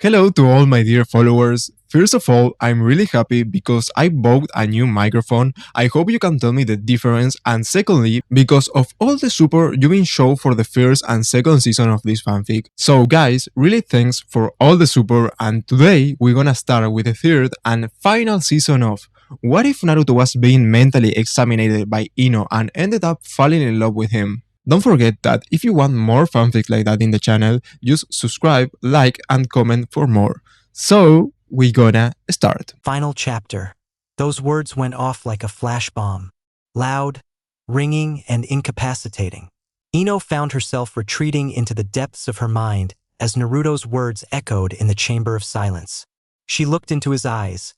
Hello to all my dear followers. First of all, I'm really happy because I bought a new microphone. I hope you can tell me the difference. And secondly, because of all the support you've been shown for the first and second season of this fanfic. So guys, really thanks for all the support, and today we're gonna start with the third and final season of What if Naruto was being mentally examined by Ino and ended up falling in love with him? Don't forget that if you want more fanfics like that in the channel, just subscribe, like, and comment for more. So, we gonna start. Final chapter. Those words went off like a flash bomb. Loud, ringing, and incapacitating. Ino found herself retreating into the depths of her mind as Naruto's words echoed in the chamber of silence. She looked into his eyes,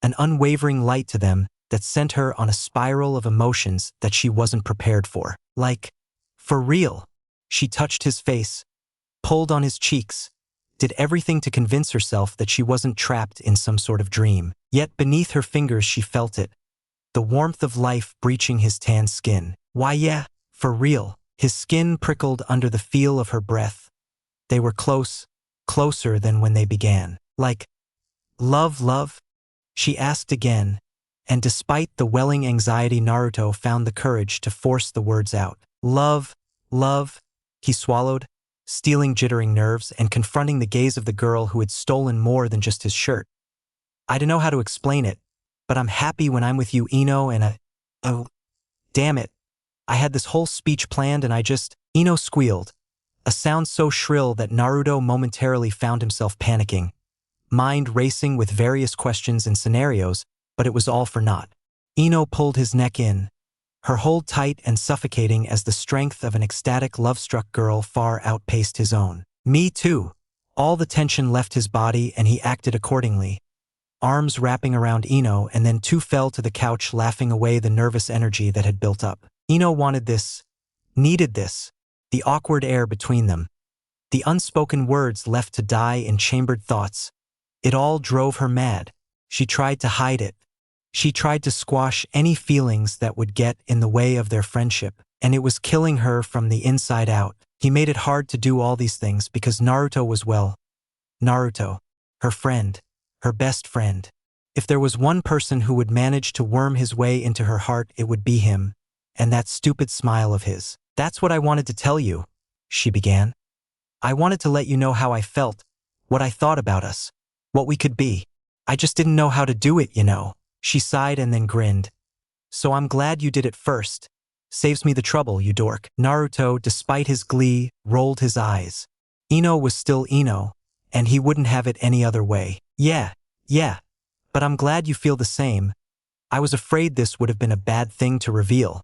an unwavering light to them that sent her on a spiral of emotions that she wasn't prepared for. Like, for real. She touched his face, pulled on his cheeks, did everything to convince herself that she wasn't trapped in some sort of dream. Yet beneath her fingers she felt it, the warmth of life breaching his tan skin. Why yeah, for real. His skin prickled under the feel of her breath. They were close, closer than when they began. Like, love? She asked again, and despite the welling anxiety, Naruto found the courage to force the words out. Love, he swallowed, stealing jittering nerves and confronting the gaze of the girl who had stolen more than just his shirt. I don't know how to explain it, but I'm happy when I'm with you, Ino, and oh, damn it. I had this whole speech planned and Ino squealed, a sound so shrill that Naruto momentarily found himself panicking, mind racing with various questions and scenarios, but it was all for naught. Ino pulled his neck in, her hold tight and suffocating as the strength of an ecstatic love-struck girl far outpaced his own. Me too. All the tension left his body and he acted accordingly, arms wrapping around Ino, and then two fell to the couch laughing away the nervous energy that had built up. Ino wanted this, needed this, the awkward air between them, the unspoken words left to die in chambered thoughts. It all drove her mad. She tried to hide it. She tried to squash any feelings that would get in the way of their friendship, and it was killing her from the inside out. He made it hard to do all these things because Naruto was, well, Naruto, her friend, her best friend. If there was one person who would manage to worm his way into her heart, it would be him, and that stupid smile of his. That's what I wanted to tell you, she began. I wanted to let you know how I felt, what I thought about us, what we could be. I just didn't know how to do it, you know. She sighed and then grinned. So I'm glad you did it first. Saves me the trouble, you dork. Naruto, despite his glee, rolled his eyes. Ino was still Ino, and he wouldn't have it any other way. Yeah, but I'm glad you feel the same. I was afraid this would have been a bad thing to reveal,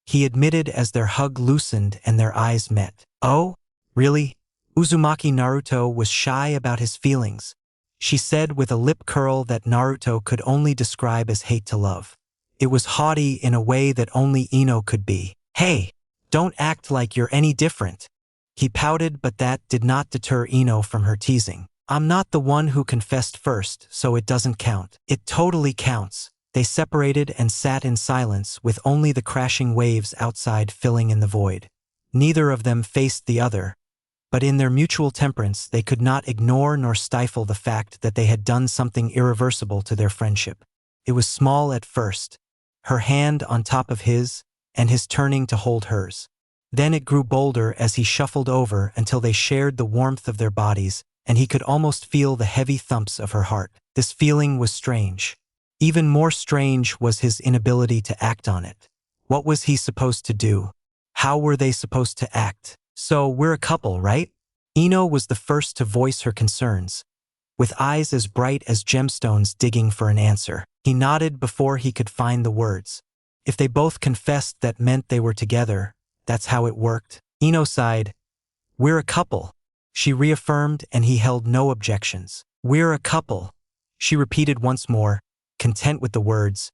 he admitted as their hug loosened and their eyes met. Oh, really? Uzumaki Naruto was shy about his feelings, she said with a lip curl that Naruto could only describe as hate to love. It was haughty in a way that only Ino could be. Hey, don't act like you're any different. He pouted, but that did not deter Ino from her teasing. I'm not the one who confessed first, so it doesn't count. It totally counts. They separated and sat in silence with only the crashing waves outside filling in the void. Neither of them faced the other, but in their mutual temperance they could not ignore nor stifle the fact that they had done something irreversible to their friendship. It was small at first, her hand on top of his, and his turning to hold hers. Then it grew bolder as he shuffled over until they shared the warmth of their bodies, and he could almost feel the heavy thumps of her heart. This feeling was strange. Even more strange was his inability to act on it. What was he supposed to do? How were they supposed to act? So we're a couple, right? Ino was the first to voice her concerns, with eyes as bright as gemstones digging for an answer. He nodded before he could find the words. If they both confessed, that meant they were together. That's how it worked. Ino sighed. We're a couple, she reaffirmed, and he held no objections. We're a couple, she repeated once more, content with the words.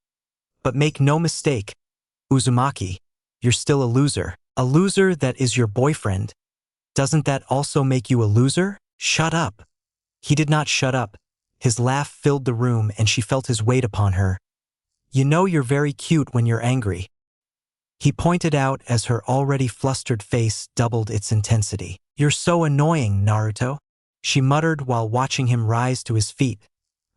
But make no mistake, Uzumaki, you're still a loser. A loser that is your boyfriend. Doesn't that also make you a loser? Shut up. He did not shut up. His laugh filled the room and she felt his weight upon her. You know you're very cute when you're angry, he pointed out as her already flustered face doubled its intensity. You're so annoying, Naruto. she muttered while watching him rise to his feet,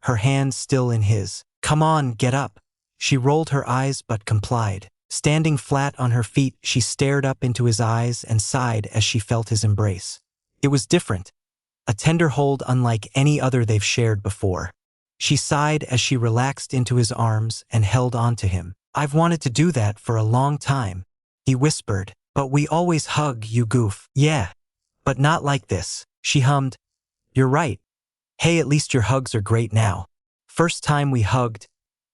her hand still in his. Come on, get up. She rolled her eyes but complied. Standing flat on her feet, she stared up into his eyes and sighed as she felt his embrace. It was different, a tender hold unlike any other they've shared before. She sighed as she relaxed into his arms and held on to him. I've wanted to do that for a long time, he whispered, but we always hug, you goof. Yeah, but not like this, she hummed. You're right. Hey, at least your hugs are great now. First time we hugged,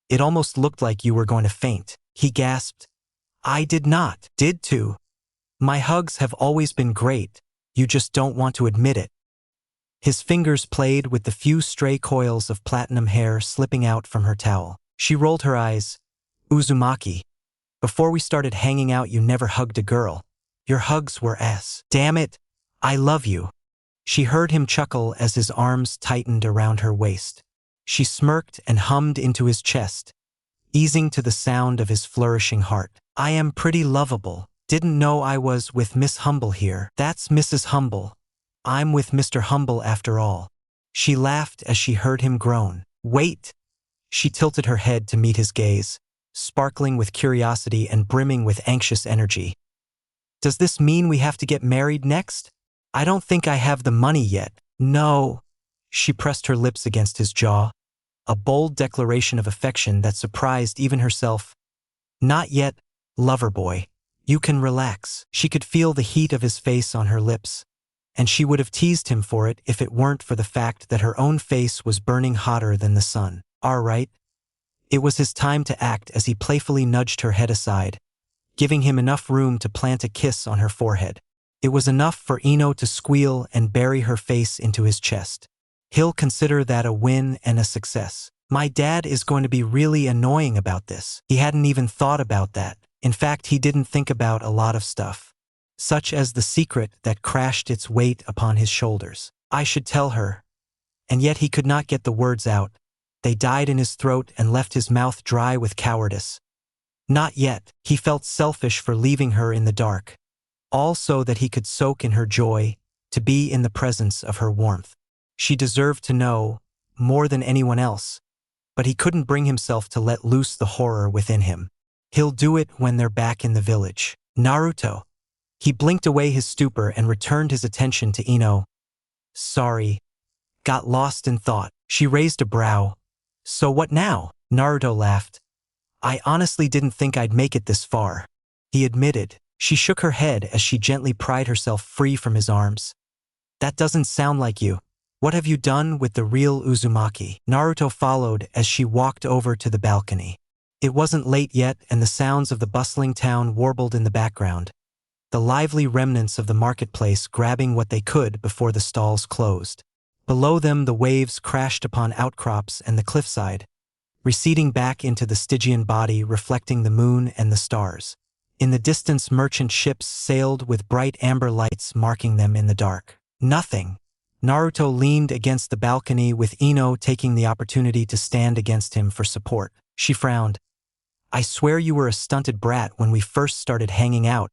it almost looked like you were going to faint, he gasped. I did not. Did too. My hugs have always been great, you just don't want to admit it. His fingers played with the few stray coils of platinum hair slipping out from her towel. She rolled her eyes. Uzumaki, before we started hanging out you never hugged a girl. Your hugs were ass. Damn it, I love you. She heard him chuckle as his arms tightened around her waist. She smirked and hummed into his chest, easing to the sound of his flourishing heart. I am pretty lovable. Didn't know I was with Miss Humble here. That's Mrs. Humble. I'm with Mr. Humble after all. She laughed as she heard him groan. Wait! She tilted her head to meet his gaze, sparkling with curiosity and brimming with anxious energy. Does this mean we have to get married next? I don't think I have the money yet. No. She pressed her lips against his jaw, a bold declaration of affection that surprised even herself. Not yet, lover boy. You can relax. She could feel the heat of his face on her lips, and she would have teased him for it if it weren't for the fact that her own face was burning hotter than the sun. All right. It was his time to act as he playfully nudged her head aside, giving him enough room to plant a kiss on her forehead. It was enough for Ino to squeal and bury her face into his chest. He'll consider that a win and a success. My dad is going to be really annoying about this. He hadn't even thought about that. In fact, he didn't think about a lot of stuff, such as the secret that crashed its weight upon his shoulders. I should tell her. And yet he could not get the words out. They died in his throat and left his mouth dry with cowardice. Not yet. He felt selfish for leaving her in the dark, all so that he could soak in her joy, to be in the presence of her warmth. She deserved to know, more than anyone else, but he couldn't bring himself to let loose the horror within him. He'll do it when they're back in the village. Naruto. He blinked away his stupor and returned his attention to Ino. Sorry. Got lost in thought. She raised a brow. So what now? Naruto laughed. I honestly didn't think I'd make it this far, he admitted. She shook her head as she gently pried herself free from his arms. That doesn't sound like you. What have you done with the real Uzumaki? Naruto followed as she walked over to the balcony. It wasn't late yet, and the sounds of the bustling town warbled in the background, the lively remnants of the marketplace grabbing what they could before the stalls closed. Below them the waves crashed upon outcrops and the cliffside, receding back into the Stygian body reflecting the moon and the stars. In the distance merchant ships sailed with bright amber lights marking them in the dark. Nothing. Naruto leaned against the balcony with Ino taking the opportunity to stand against him for support. She frowned. I swear you were a stunted brat when we first started hanging out.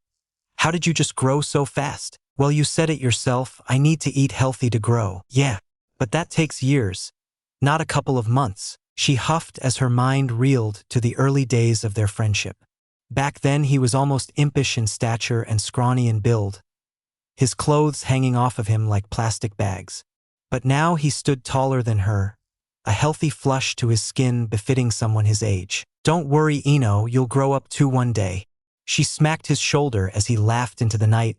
How did you just grow so fast? Well, you said it yourself, I need to eat healthy to grow. Yeah, but that takes years, not a couple of months. She huffed as her mind reeled to the early days of their friendship. Back then he was almost impish in stature and scrawny in build, his clothes hanging off of him like plastic bags. But now he stood taller than her, a healthy flush to his skin befitting someone his age. Don't worry, Ino, you'll grow up too one day. She smacked his shoulder as he laughed into the night.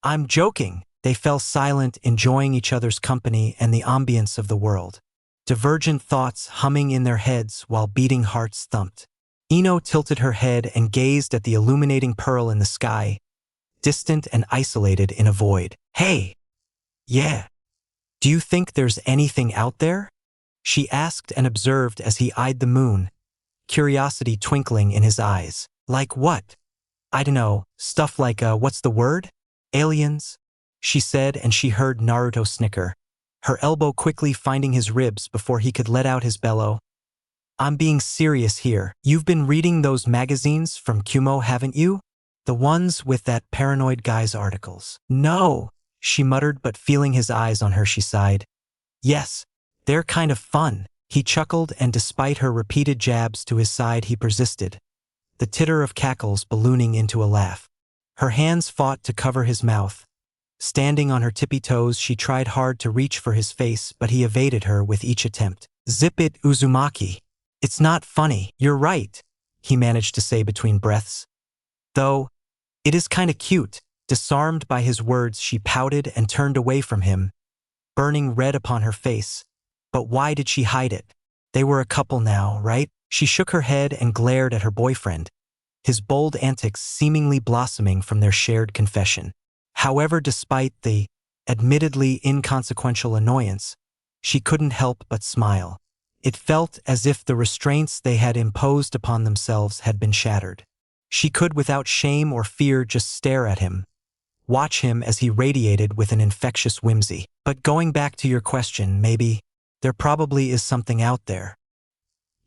I'm joking. They fell silent, enjoying each other's company and the ambience of the world. Divergent thoughts humming in their heads while beating hearts thumped. Ino tilted her head and gazed at the illuminating pearl in the sky, distant and isolated in a void. Hey! Yeah. Do you think there's anything out there? She asked and observed as he eyed the moon, curiosity twinkling in his eyes. Like what? I don't know, stuff like, what's the word? Aliens? She said, and she heard Naruto snicker, her elbow quickly finding his ribs before he could let out his bellow. I'm being serious here. You've been reading those magazines from Kumo, haven't you? The ones with that paranoid guy's articles. No, she muttered, but feeling his eyes on her, she sighed. Yes, they're kind of fun. He chuckled, and despite her repeated jabs to his side, he persisted, the titter of cackles ballooning into a laugh. Her hands fought to cover his mouth. Standing on her tippy toes, she tried hard to reach for his face, but he evaded her with each attempt. Zip it, Uzumaki. It's not funny. You're right, he managed to say between breaths. Though, it is kinda cute. Disarmed by his words, she pouted and turned away from him, burning red upon her face. But why did she hide it? They were a couple now, right? She shook her head and glared at her boyfriend, his bold antics seemingly blossoming from their shared confession. However, despite the admittedly inconsequential annoyance, she couldn't help but smile. It felt as if the restraints they had imposed upon themselves had been shattered. She could, without shame or fear, just stare at him, watch him as he radiated with an infectious whimsy. But going back to your question, maybe there probably is something out there,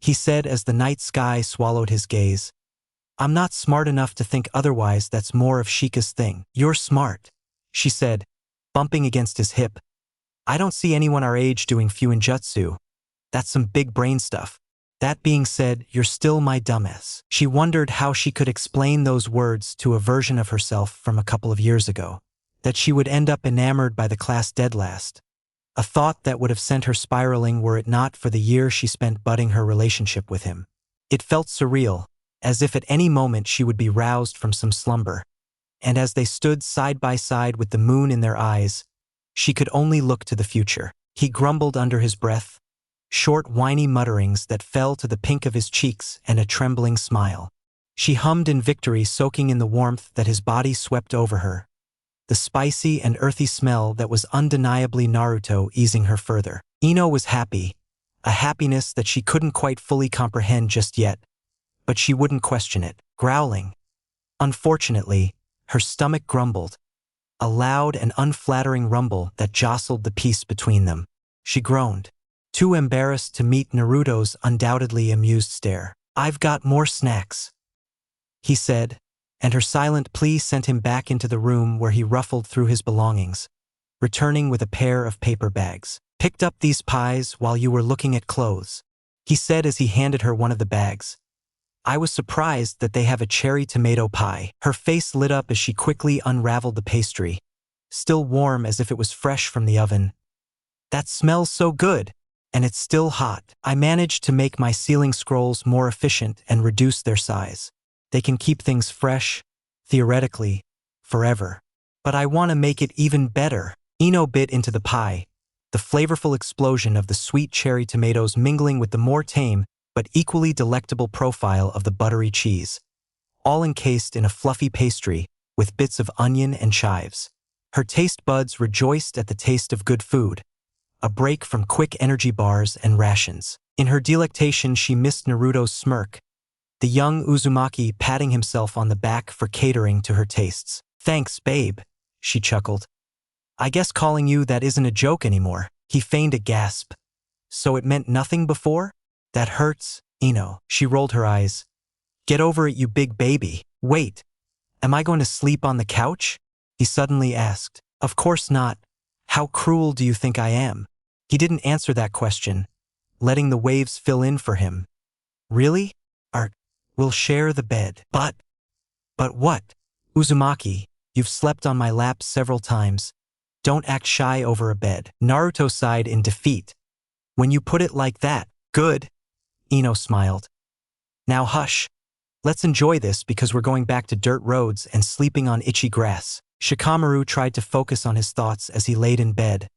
he said as the night sky swallowed his gaze. I'm not smart enough to think otherwise. That's more of Shika's thing. You're smart, she said, bumping against his hip. I don't see anyone our age doing fuinjutsu. That's some big brain stuff. That being said, you're still my dumbass. She wondered how she could explain those words to a version of herself from a couple of years ago. That she would end up enamored by the class dead last. A thought that would have sent her spiraling were it not for the year she spent budding her relationship with him. It felt surreal, as if at any moment she would be roused from some slumber. And as they stood side by side with the moon in their eyes, she could only look to the future. He grumbled under his breath, short whiny mutterings that fell to the pink of his cheeks and a trembling smile. She hummed in victory, soaking in the warmth that his body swept over her, the spicy and earthy smell that was undeniably Naruto easing her further. Ino was happy, a happiness that she couldn't quite fully comprehend just yet, but she wouldn't question it. Growling. Unfortunately, her stomach grumbled, a loud and unflattering rumble that jostled the peace between them. She groaned, too embarrassed to meet Naruto's undoubtedly amused stare. I've got more snacks, he said, and her silent plea sent him back into the room where he ruffled through his belongings, returning with a pair of paper bags. Picked up these pies while you were looking at clothes, he said as he handed her one of the bags. I was surprised that they have a cherry tomato pie. Her face lit up as she quickly unraveled the pastry, still warm as if it was fresh from the oven. That smells so good, and it's still hot. I managed to make my sealing scrolls more efficient and reduce their size. They can keep things fresh, theoretically, forever. But I want to make it even better. Ino bit into the pie, the flavorful explosion of the sweet cherry tomatoes mingling with the more tame but equally delectable profile of the buttery cheese, all encased in a fluffy pastry with bits of onion and chives. Her taste buds rejoiced at the taste of good food, a break from quick energy bars and rations. In her delectation, she missed Naruto's smirk, the young Uzumaki patting himself on the back for catering to her tastes. Thanks, babe, she chuckled. I guess calling you that isn't a joke anymore. He feigned a gasp. So it meant nothing before? That hurts, Ino. She rolled her eyes. Get over it, you big baby. Wait, am I going to sleep on the couch? He suddenly asked. Of course not. How cruel do you think I am? He didn't answer that question, letting the waves fill in for him. Really? Art, we'll share the bed. But what? Uzumaki, you've slept on my lap several times. Don't act shy over a bed. Naruto sighed in defeat. When you put it like that, good. Ino smiled. Now hush. Let's enjoy this because we're going back to dirt roads and sleeping on itchy grass. Shikamaru tried to focus on his thoughts as he laid in bed,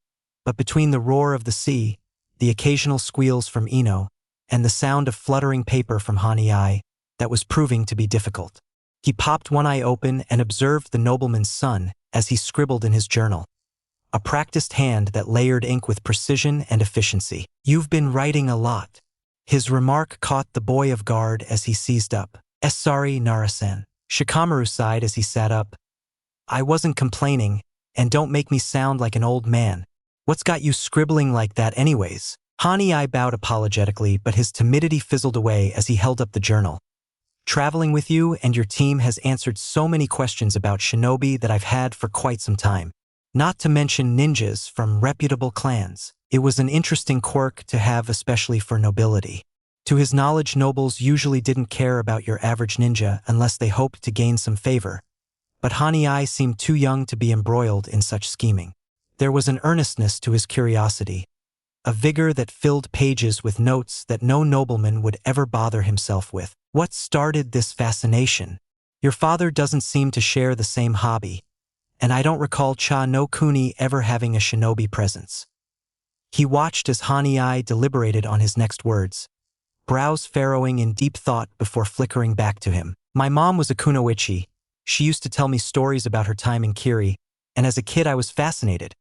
but between the roar of the sea, the occasional squeals from Ino, and the sound of fluttering paper from Haniai, that was proving to be difficult. He popped one eye open and observed the nobleman's son as he scribbled in his journal, a practiced hand that layered ink with precision and efficiency. You've been writing a lot. His remark caught the boy off guard as he seized up. Sorry, Narasan. Shikamaru sighed as he sat up. I wasn't complaining, and don't make me sound like an old man. What's got you scribbling like that anyways? Haniai bowed apologetically, but his timidity fizzled away as he held up the journal. Traveling with you and your team has answered so many questions about Shinobi that I've had for quite some time. not to mention ninjas from reputable clans. It was an interesting quirk to have, especially for nobility. To his knowledge, nobles usually didn't care about your average ninja unless they hoped to gain some favor, but Hanai seemed too young to be embroiled in such scheming. There was an earnestness to his curiosity, a vigor that filled pages with notes that no nobleman would ever bother himself with. What started this fascination? Your father doesn't seem to share the same hobby, and I don't recall Cha no Kuni ever having a shinobi presence. He watched as Hanai deliberated on his next words, brows furrowing in deep thought before flickering back to him. My mom was a kunoichi. She used to tell me stories about her time in Kiri, and as a kid I was fascinated.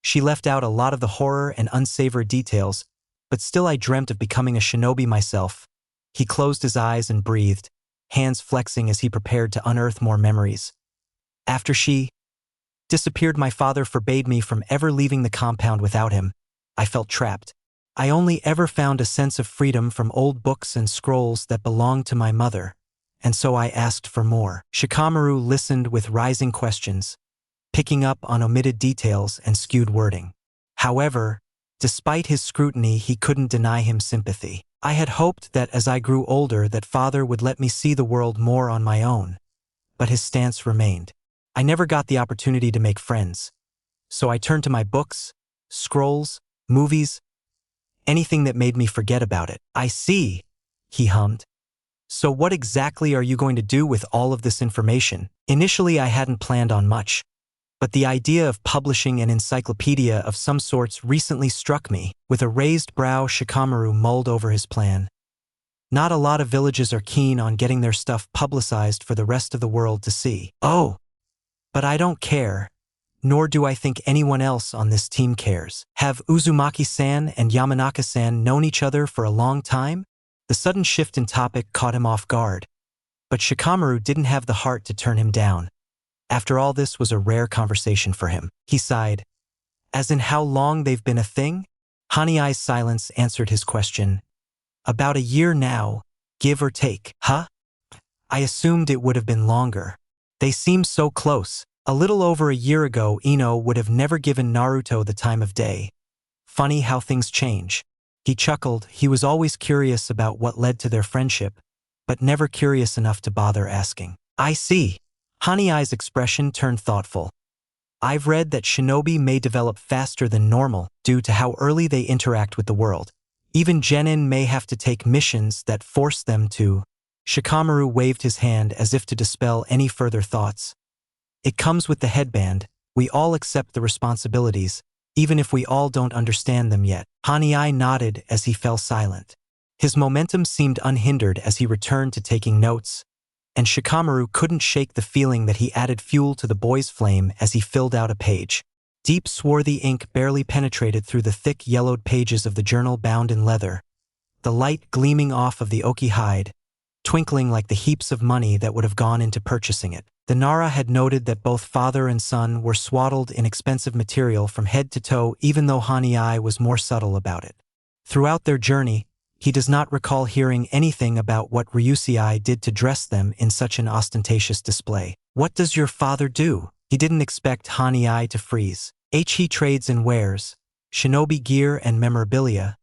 She left out a lot of the horror and unsavory details, but still I dreamt of becoming a shinobi myself. He closed his eyes and breathed, hands flexing as he prepared to unearth more memories. After she disappeared, my father forbade me from ever leaving the compound without him. I felt trapped. I only ever found a sense of freedom from old books and scrolls that belonged to my mother, and so I asked for more. Shikamaru listened with rising questions, picking up on omitted details and skewed wording. However, despite his scrutiny, he couldn't deny him sympathy. I had hoped that as I grew older that father would let me see the world more on my own, but his stance remained. I never got the opportunity to make friends, so I turned to my books, scrolls, movies, anything that made me forget about it. I see, he hummed. So what exactly are you going to do with all of this information? Initially, I hadn't planned on much, but the idea of publishing an encyclopedia of some sorts recently struck me. With a raised brow, Shikamaru mulled over his plan. Not a lot of villages are keen on getting their stuff publicized for the rest of the world to see. Oh, but I don't care, nor do I think anyone else on this team cares. Have Uzumaki-san and Yamanaka-san known each other for a long time? The sudden shift in topic caught him off guard, but Shikamaru didn't have the heart to turn him down. After all, this was a rare conversation for him. He sighed. As in how long they've been a thing? Hanai's silence answered his question. About a year now, give or take. Huh? I assumed it would have been longer. They seem so close. A little over a year ago, Ino would have never given Naruto the time of day. Funny how things change. He chuckled. He was always curious about what led to their friendship, but never curious enough to bother asking. I see. Hanai's expression turned thoughtful. I've read that shinobi may develop faster than normal due to how early they interact with the world. Even genin may have to take missions that force them to. Shikamaru waved his hand as if to dispel any further thoughts. It comes with the headband. We all accept the responsibilities, even if we all don't understand them yet. Hanai nodded as he fell silent. His momentum seemed unhindered as he returned to taking notes, and Shikamaru couldn't shake the feeling that he added fuel to the boy's flame as he filled out a page. Deep, swarthy ink barely penetrated through the thick, yellowed pages of the journal bound in leather, the light gleaming off of the oaky hide, twinkling like the heaps of money that would have gone into purchasing it. The Nara had noted that both father and son were swaddled in expensive material from head to toe, even though Hanai was more subtle about it. Throughout their journey, he does not recall hearing anything about what Ryusei did to dress them in such an ostentatious display. What does your father do? He didn't expect Hanai to freeze. He trades in wares, shinobi gear and memorabilia,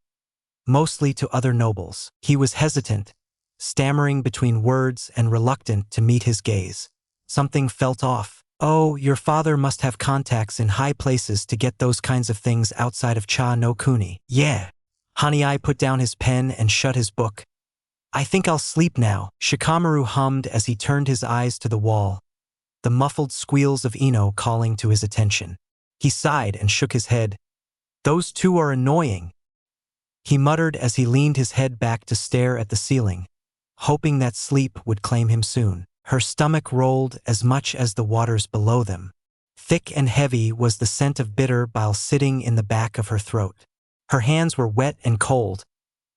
mostly to other nobles. He was hesitant, stammering between words and reluctant to meet his gaze. Something felt off. Oh, your father must have contacts in high places to get those kinds of things outside of Cha no Kuni. Yeah. Hanai put down his pen and shut his book. I think I'll sleep now, Shikamaru hummed as he turned his eyes to the wall, the muffled squeals of Ino calling to his attention. He sighed and shook his head. Those two are annoying, he muttered as he leaned his head back to stare at the ceiling, hoping that sleep would claim him soon. Her stomach rolled as much as the waters below them. Thick and heavy was the scent of bitter bile sitting in the back of her throat. Her hands were wet and cold,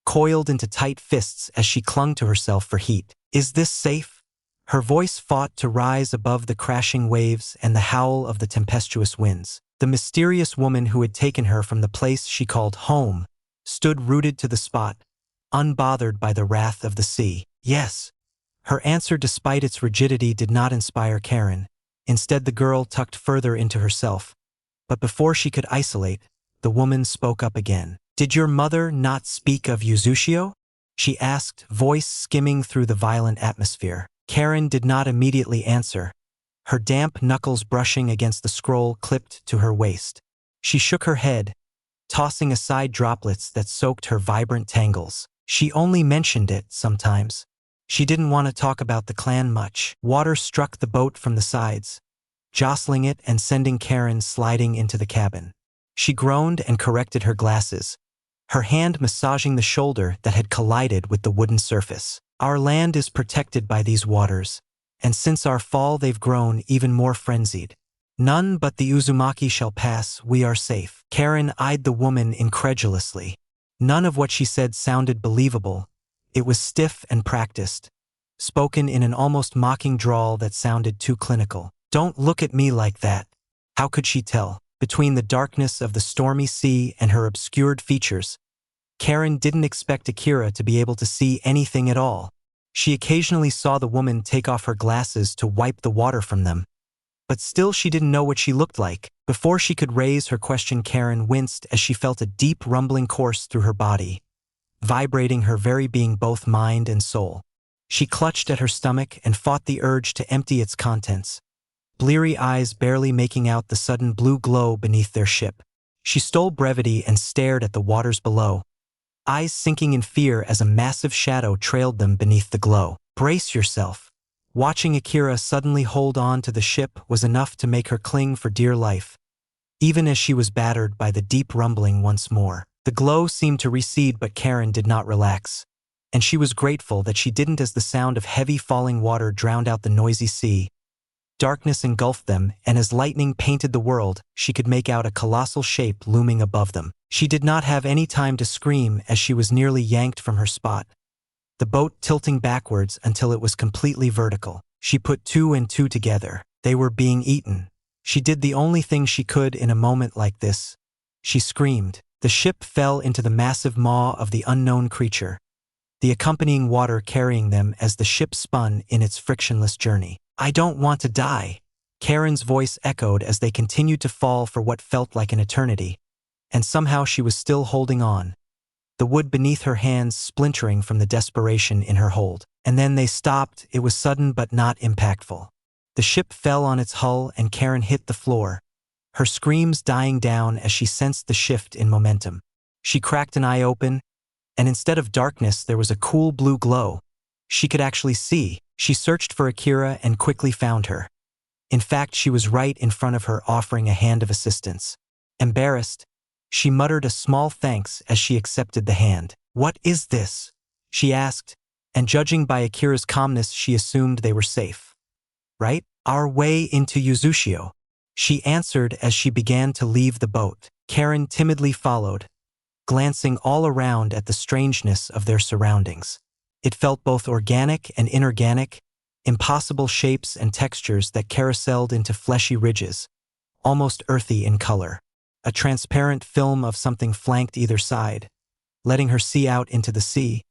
coiled into tight fists as she clung to herself for heat. Is this safe? Her voice fought to rise above the crashing waves and the howl of the tempestuous winds. The mysterious woman who had taken her from the place she called home stood rooted to the spot, unbothered by the wrath of the sea. Yes. Her answer, despite its rigidity, did not inspire Karen. Instead, the girl tucked further into herself, But before she could isolate, the woman spoke up again. "Did your mother not speak of Uzushio?" she asked, voice skimming through the violent atmosphere. Karen did not immediately answer, her damp knuckles brushing against the scroll clipped to her waist. She shook her head, tossing aside droplets that soaked her vibrant tangles. She only mentioned it sometimes. She didn't want to talk about the clan much. Water struck the boat from the sides, jostling it and sending Karen sliding into the cabin. She groaned and corrected her glasses, her hand massaging the shoulder that had collided with the wooden surface. "Our land is protected by these waters, and since our fall they've grown even more frenzied. None but the Uzumaki shall pass, we are safe." Karen eyed the woman incredulously. None of what she said sounded believable. It was stiff and practiced, spoken in an almost mocking drawl that sounded too clinical. "Don't look at me like that." How could she tell? Between the darkness of the stormy sea and her obscured features, Karen didn't expect Akira to be able to see anything at all. She occasionally saw the woman take off her glasses to wipe the water from them, but still she didn't know what she looked like. Before she could raise her question, Karen winced as she felt a deep rumbling course through her body, vibrating her very being, both mind and soul. She clutched at her stomach and fought the urge to empty its contents, bleary eyes barely making out the sudden blue glow beneath their ship. She stole brevity and stared at the waters below, eyes sinking in fear as a massive shadow trailed them beneath the glow. "Brace yourself." Watching Akira suddenly hold on to the ship was enough to make her cling for dear life, even as she was battered by the deep rumbling once more. The glow seemed to recede, but Karen did not relax, and she was grateful that she didn't, as the sound of heavy falling water drowned out the noisy sea. Darkness engulfed them, and as lightning painted the world, she could make out a colossal shape looming above them. She did not have any time to scream as she was nearly yanked from her spot, the boat tilting backwards until it was completely vertical. She put two and two together. They were being eaten. She did the only thing she could in a moment like this. She screamed. The ship fell into the massive maw of the unknown creature, the accompanying water carrying them as the ship spun in its frictionless journey. "I don't want to die," Karen's voice echoed as they continued to fall for what felt like an eternity, and somehow she was still holding on, the wood beneath her hands splintering from the desperation in her hold. And then they stopped. It was sudden but not impactful. The ship fell on its hull and Karen hit the floor, her screams dying down as she sensed the shift in momentum. She cracked an eye open, and instead of darkness there was a cool blue glow. She could actually see. She searched for Akira and quickly found her. In fact, she was right in front of her, offering a hand of assistance. Embarrassed, she muttered a small thanks as she accepted the hand. "What is this?" she asked, and judging by Akira's calmness she assumed they were safe. "Right? Our way into Uzushio," she answered as she began to leave the boat. Karen timidly followed, glancing all around at the strangeness of their surroundings. It felt both organic and inorganic, impossible shapes and textures that carouseled into fleshy ridges, almost earthy in color. A transparent film of something flanked either side, letting her see out into the sea.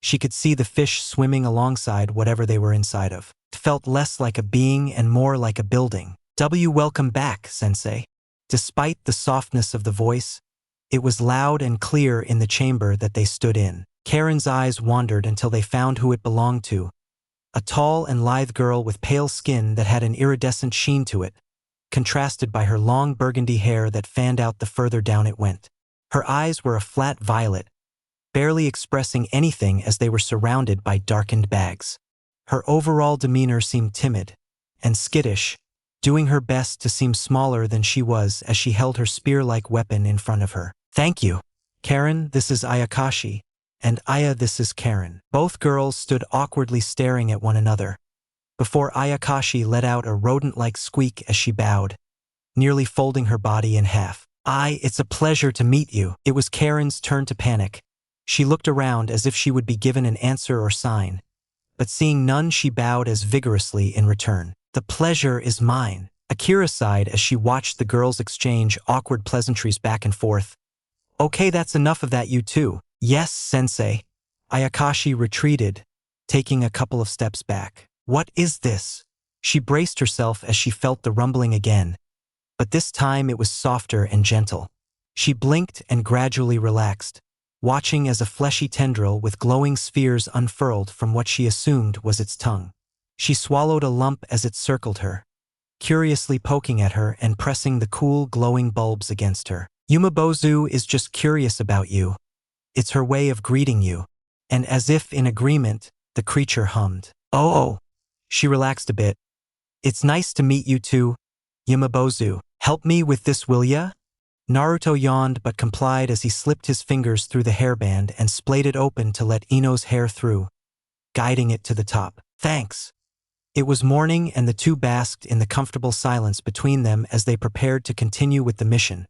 She could see the fish swimming alongside whatever they were inside of. It felt less like a being and more like a building. "Welcome back, Sensei." Despite the softness of the voice, it was loud and clear in the chamber that they stood in. Karen's eyes wandered until they found who it belonged to, a tall and lithe girl with pale skin that had an iridescent sheen to it, contrasted by her long burgundy hair that fanned out the further down it went. Her eyes were a flat violet, barely expressing anything as they were surrounded by darkened bags. Her overall demeanor seemed timid and skittish, doing her best to seem smaller than she was as she held her spear-like weapon in front of her. "Thank you. Karen, this is Ayakashi, and Aya, this is Karen." Both girls stood awkwardly staring at one another, before Ayakashi let out a rodent-like squeak as she bowed, nearly folding her body in half. It's a pleasure to meet you." It was Karen's turn to panic. She looked around as if she would be given an answer or sign, but seeing none she bowed as vigorously in return. "The pleasure is mine." Akira sighed as she watched the girls exchange awkward pleasantries back and forth. "Okay, that's enough of that, you two." "Yes, Sensei." Ayakashi retreated, taking a couple of steps back. "What is this?" She braced herself as she felt the rumbling again, but this time it was softer and gentle. She blinked and gradually relaxed, watching as a fleshy tendril with glowing spheres unfurled from what she assumed was its tongue. She swallowed a lump as it circled her, curiously poking at her and pressing the cool, glowing bulbs against her. Yumabozu is just curious about you. It's her way of greeting you. And as if in agreement, the creature hummed. Oh. She relaxed a bit. It's nice to meet you too, Yumabozu. Help me with this, will ya? Naruto yawned but complied as he slipped his fingers through the hairband and splayed it open to let Ino's hair through, guiding it to the top. Thanks. It was morning and the two basked in the comfortable silence between them as they prepared to continue with the mission,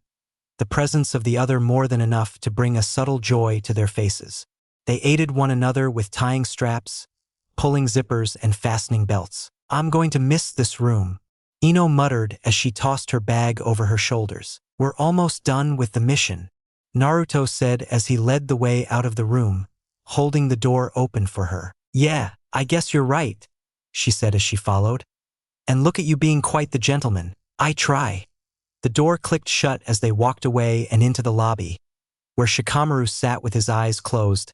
the presence of the other more than enough to bring a subtle joy to their faces. They aided one another with tying straps, pulling zippers, and fastening belts. I'm going to miss this room, Ino muttered as she tossed her bag over her shoulders. We're almost done with the mission, Naruto said as he led the way out of the room, holding the door open for her. Yeah, I guess you're right, she said as she followed. And look at you being quite the gentleman. I try. The door clicked shut as they walked away and into the lobby, where Shikamaru sat with his eyes closed,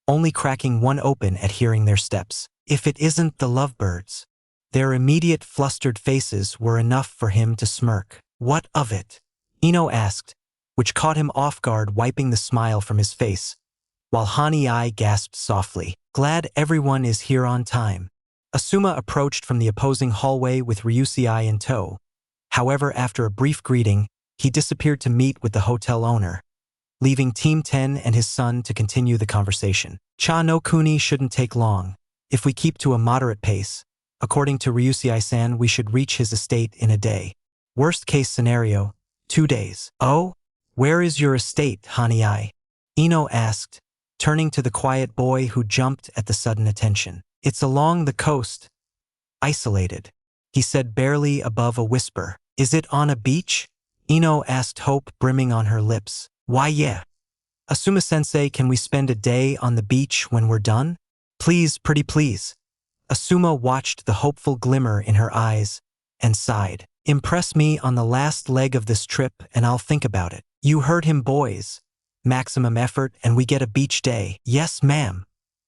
only cracking one open at hearing their steps. If it isn't the lovebirds. Their immediate flustered faces were enough for him to smirk. What of it? Ino asked, which caught him off guard, wiping the smile from his face, while Haniai gasped softly. Glad everyone is here on time. Asuma approached from the opposing hallway with Ryusei in tow. However, after a brief greeting, he disappeared to meet with the hotel owner, leaving Team 10 and his son to continue the conversation. Cha no Kuni shouldn't take long. If we keep to a moderate pace, according to Ryusei-san, we should reach his estate in a day. Worst case scenario, 2 days. Oh? Where is your estate, Haniai? Ino asked, turning to the quiet boy who jumped at the sudden attention. It's along the coast. Isolated, he said barely above a whisper. Is it on a beach? Ino asked, hope brimming on her lips. Why, yeah. Asuma-sensei, can we spend a day on the beach when we're done? Please, pretty please. Asuma watched the hopeful glimmer in her eyes and sighed. Impress me on the last leg of this trip and I'll think about it. You heard him, boys. Maximum effort and we get a beach day. Yes, ma'am.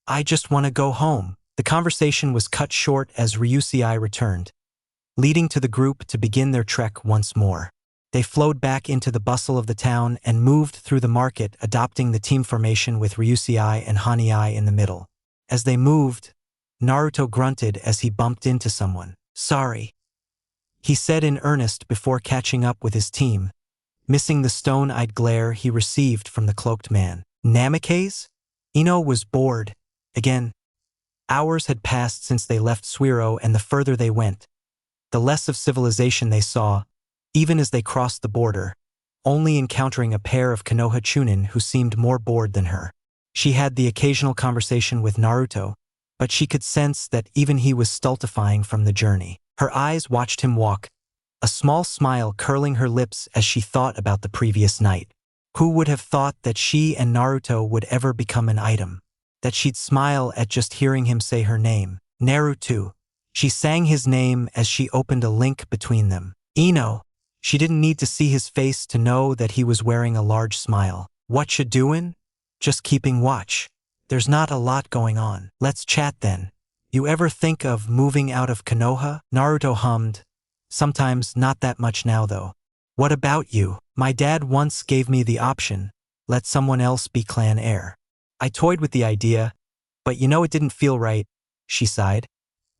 I just want to go home. The conversation was cut short as Ryusei returned, leading to the group to begin their trek once more. They flowed back into the bustle of the town and moved through the market, adopting the team formation with Ryusei and Haniai in the middle. As they moved, Naruto grunted as he bumped into someone. Sorry, he said in earnest before catching up with his team, missing the stone-eyed glare he received from the cloaked man. Namikaze? Ino was bored. Again, hours had passed since they left Suiro, and the further they went, the less of civilization they saw, even as they crossed the border, only encountering a pair of Konoha Chunin who seemed more bored than her. She had the occasional conversation with Naruto, but she could sense that even he was stultifying from the journey. Her eyes watched him walk, a small smile curling her lips as she thought about the previous night. Who would have thought that she and Naruto would ever become an item? That she'd smile at just hearing him say her name. Naruto. She sang his name as she opened a link between them. Ino. She didn't need to see his face to know that he was wearing a large smile. What you doin'? Just keeping watch. There's not a lot going on. Let's chat then. You ever think of moving out of Konoha? Naruto hummed. Sometimes, not that much now though. What about you? My dad once gave me the option. Let someone else be clan heir. I toyed with the idea, but it didn't feel right, she sighed.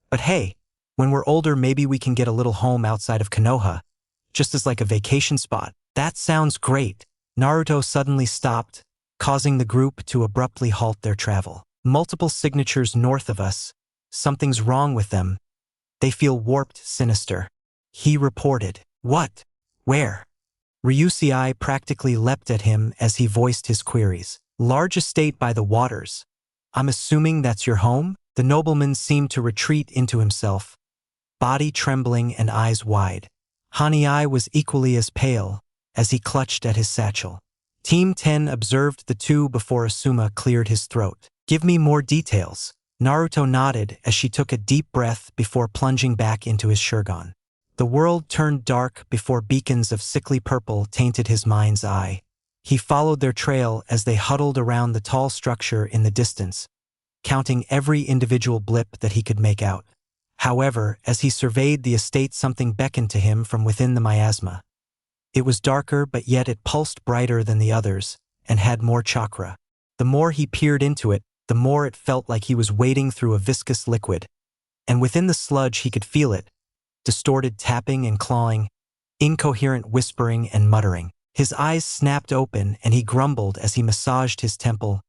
But hey, when we're older maybe we can get a little home outside of Konoha, just as like a vacation spot. That sounds great. Naruto suddenly stopped, causing the group to abruptly halt their travel. Multiple signatures north of us. Something's wrong with them. They feel warped, sinister. He reported. What? Where? Ryusei practically leapt at him as he voiced his queries. Large estate by the waters. I'm assuming that's your home? The nobleman seemed to retreat into himself, body trembling and eyes wide. Haniai was equally as pale as he clutched at his satchel. Team 10 observed the two before Asuma cleared his throat. Give me more details. Naruto nodded as she took a deep breath before plunging back into his shurgon. The world turned dark before beacons of sickly purple tainted his mind's eye. He followed their trail as they huddled around the tall structure in the distance, counting every individual blip that he could make out. However, as he surveyed the estate, something beckoned to him from within the miasma. It was darker, but yet it pulsed brighter than the others, and had more chakra. The more he peered into it, the more it felt like he was wading through a viscous liquid. And within the sludge he could feel it, distorted tapping and clawing, incoherent whispering and muttering. His eyes snapped open and he grumbled as he massaged his temple.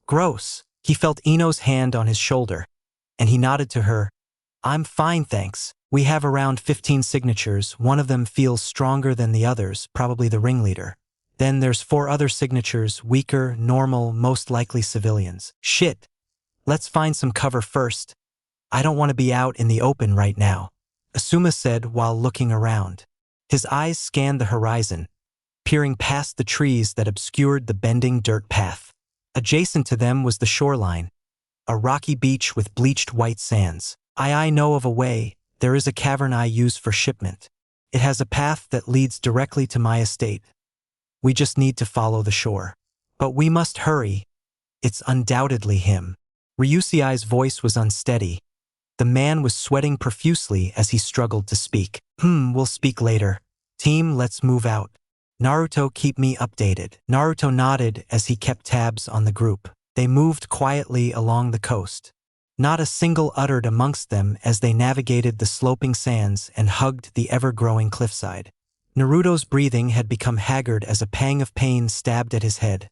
Gross. He felt Ino's hand on his shoulder, and he nodded to her. I'm fine, thanks. We have around 15 signatures. One of them feels stronger than the others, probably the ringleader. Then there's 4 other signatures, weaker, normal, most likely civilians. Shit. Let's find some cover first. I don't want to be out in the open right now, Asuma said while looking around. His eyes scanned the horizon, peering past the trees that obscured the bending dirt path. Adjacent to them was the shoreline, a rocky beach with bleached white sands. I know of a way. There is a cavern I use for shipment. It has a path that leads directly to my estate. We just need to follow the shore. But we must hurry. It's undoubtedly him. Ryusei's voice was unsteady. The man was sweating profusely as he struggled to speak. We'll speak later. Team, let's move out. Naruto, keep me updated. Naruto nodded as he kept tabs on the group. They moved quietly along the coast. Not a single uttered amongst them as they navigated the sloping sands and hugged the ever-growing cliffside. Naruto's breathing had become haggard as a pang of pain stabbed at his head.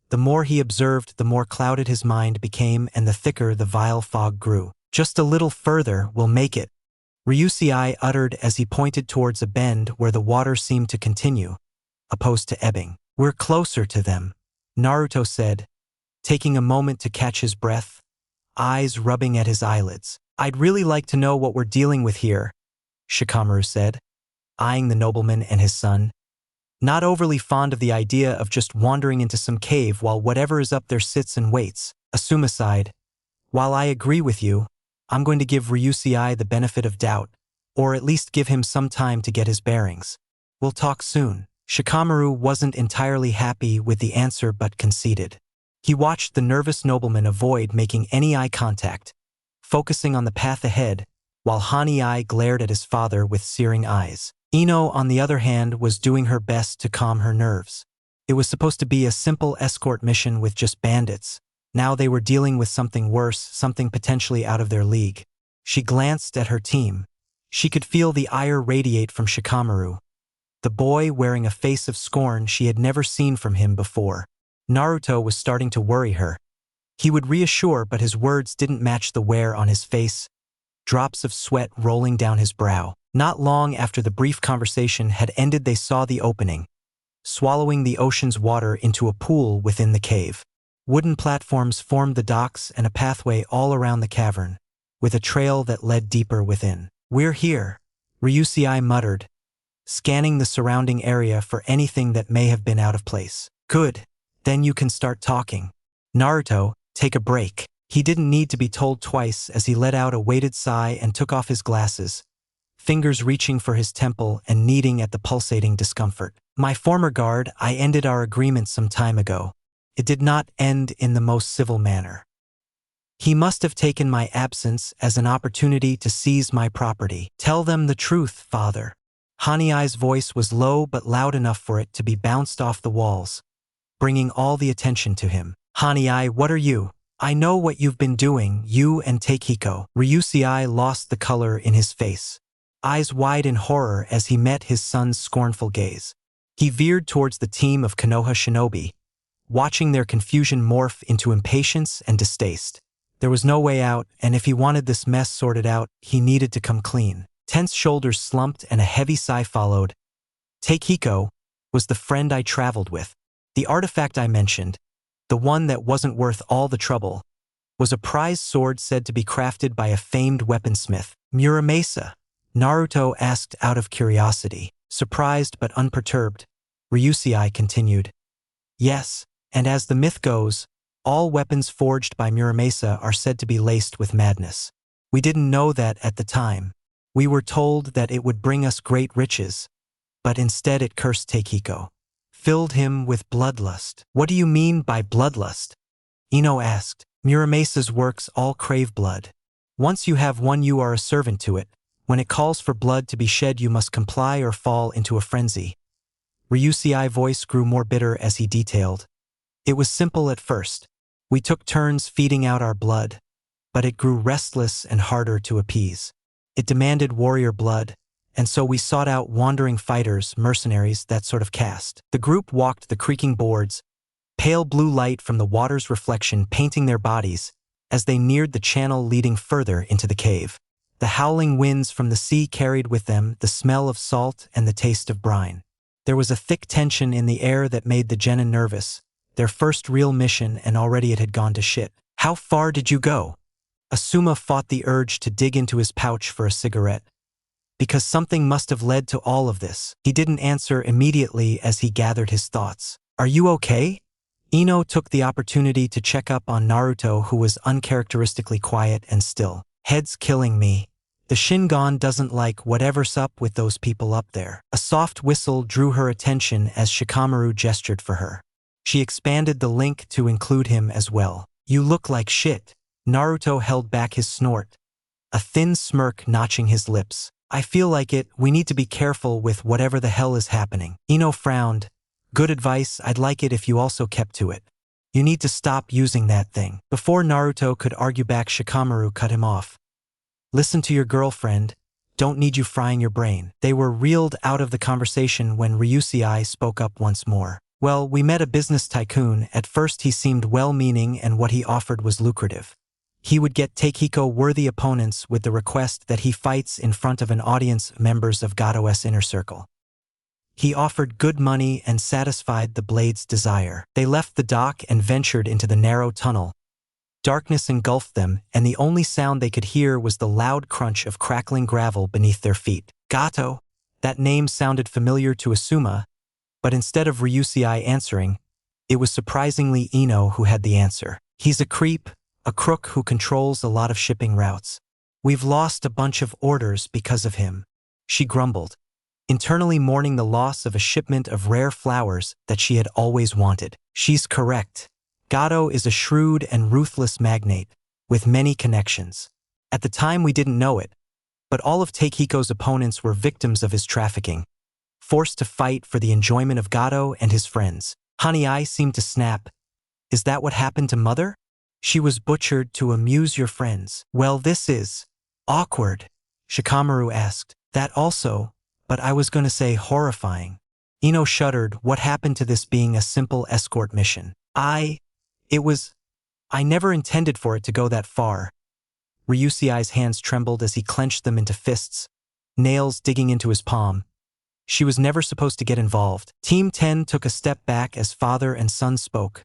The more he observed, the more clouded his mind became and the thicker the vile fog grew. Just a little further, we'll make it, Ryusei uttered as he pointed towards a bend where the water seemed to continue, opposed to ebbing. We're closer to them, Naruto said, taking a moment to catch his breath, eyes rubbing at his eyelids. I'd really like to know what we're dealing with here, Shikamaru said, eyeing the nobleman and his son. Not overly fond of the idea of just wandering into some cave while whatever is up there sits and waits, Asuma sighed. While I agree with you, I'm going to give Ryusei the benefit of doubt, or at least give him some time to get his bearings. We'll talk soon. Shikamaru wasn't entirely happy with the answer but conceded. He watched the nervous nobleman avoid making any eye contact, focusing on the path ahead, while Hanai glared at his father with searing eyes. Ino, on the other hand, was doing her best to calm her nerves. It was supposed to be a simple escort mission with just bandits. Now they were dealing with something worse, something potentially out of their league. She glanced at her team. She could feel the ire radiate from Shikamaru, the boy wearing a face of scorn she had never seen from him before. Naruto was starting to worry her. He would reassure, but his words didn't match the wear on his face, drops of sweat rolling down his brow. Not long after the brief conversation had ended, they saw the opening, swallowing the ocean's water into a pool within the cave. Wooden platforms formed the docks and a pathway all around the cavern, with a trail that led deeper within. We're here, Ryusei muttered, scanning the surrounding area for anything that may have been out of place. Good, then you can start talking. Naruto, take a break. He didn't need to be told twice as he let out a weighted sigh and took off his glasses, fingers reaching for his temple and kneading at the pulsating discomfort. My former guard, I ended our agreement some time ago. It did not end in the most civil manner. He must have taken my absence as an opportunity to seize my property. Tell them the truth, father. Hanai's voice was low but loud enough for it to be bounced off the walls, bringing all the attention to him. Hanai, what are you? I know what you've been doing, you and Takehiko. Ryusei lost the color in his face, eyes wide in horror as he met his son's scornful gaze. He veered towards the team of Konoha shinobi, watching their confusion morph into impatience and distaste. There was no way out, and if he wanted this mess sorted out, he needed to come clean. Tense shoulders slumped and a heavy sigh followed. Takehiko was the friend I traveled with. The artifact I mentioned, the one that wasn't worth all the trouble, was a prized sword said to be crafted by a famed weaponsmith. Muramasa? Naruto asked out of curiosity. Surprised but unperturbed, Ryusei continued. Yes, and as the myth goes, all weapons forged by Muramasa are said to be laced with madness. We didn't know that at the time. We were told that it would bring us great riches, but instead it cursed Takehiko, filled him with bloodlust. What do you mean by bloodlust? Ino asked. Muramesa's works all crave blood. Once you have one, you are a servant to it. When it calls for blood to be shed, you must comply or fall into a frenzy. Ryusei's voice grew more bitter as he detailed. It was simple at first. We took turns feeding out our blood, but it grew restless and harder to appease. It demanded warrior blood, and so we sought out wandering fighters, mercenaries, that sort of caste. The group walked the creaking boards, pale blue light from the water's reflection painting their bodies as they neared the channel leading further into the cave. The howling winds from the sea carried with them the smell of salt and the taste of brine. There was a thick tension in the air that made the genin nervous. Their first real mission, and already it had gone to shit. How far did you go? Asuma fought the urge to dig into his pouch for a cigarette. Because something must have led to all of this. He didn't answer immediately as he gathered his thoughts. Are you okay? Ino took the opportunity to check up on Naruto, who was uncharacteristically quiet and still. Head's killing me. The Shingon doesn't like whatever's up with those people up there. A soft whistle drew her attention as Shikamaru gestured for her. She expanded the link to include him as well. You look like shit. Naruto held back his snort, a thin smirk notching his lips. I feel like it. We need to be careful with whatever the hell is happening. Ino frowned. Good advice. I'd like it if you also kept to it. You need to stop using that thing. Before Naruto could argue back, Shikamaru cut him off. Listen to your girlfriend. Don't need you frying your brain. They were reeled out of the conversation when Ryusei spoke up once more. Well, we met a business tycoon. At first he seemed well-meaning and what he offered was lucrative. He would get Takehiko worthy opponents with the request that he fights in front of an audience members of Gato's inner circle. He offered good money and satisfied the blade's desire. They left the dock and ventured into the narrow tunnel. Darkness engulfed them, and the only sound they could hear was the loud crunch of crackling gravel beneath their feet. Gato, that name sounded familiar to Asuma, but instead of Ryusei answering, it was surprisingly Ino who had the answer. He's a creep, a crook who controls a lot of shipping routes. We've lost a bunch of orders because of him, she grumbled, internally mourning the loss of a shipment of rare flowers that she had always wanted. She's correct. Gato is a shrewd and ruthless magnate, with many connections. At the time we didn't know it, but all of Takehiko's opponents were victims of his trafficking, forced to fight for the enjoyment of Gato and his friends. Hanai seemed to snap. Is that what happened to Mother? She was butchered to amuse your friends. Well, this is awkward, Shikamaru asked. That also, but I was going to say horrifying. Ino shuddered. What happened to this being a simple escort mission? I never intended for it to go that far. Ryusei's hands trembled as he clenched them into fists, nails digging into his palm. She was never supposed to get involved. Team 10 took a step back as father and son spoke,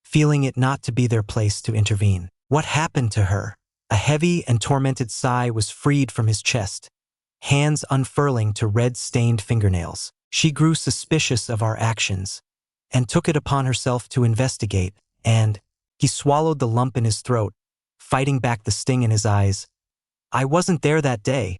feeling it not to be their place to intervene. What happened to her? A heavy and tormented sigh was freed from his chest, hands unfurling to red-stained fingernails. She grew suspicious of our actions, and took it upon herself to investigate, and he swallowed the lump in his throat, fighting back the sting in his eyes. I wasn't there that day.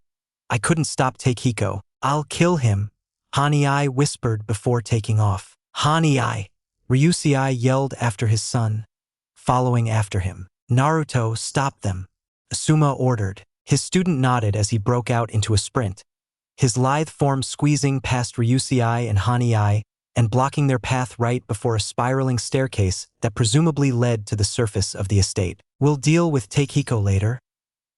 I couldn't stop Takehiko. I'll kill him, Hanai whispered before taking off. Hanai! Ryusei yelled after his son, following after him. Naruto, stop them, Asuma ordered. His student nodded as he broke out into a sprint, his lithe form squeezing past Ryusei and Hanai and blocking their path right before a spiraling staircase that presumably led to the surface of the estate. We'll deal with Takehiko later,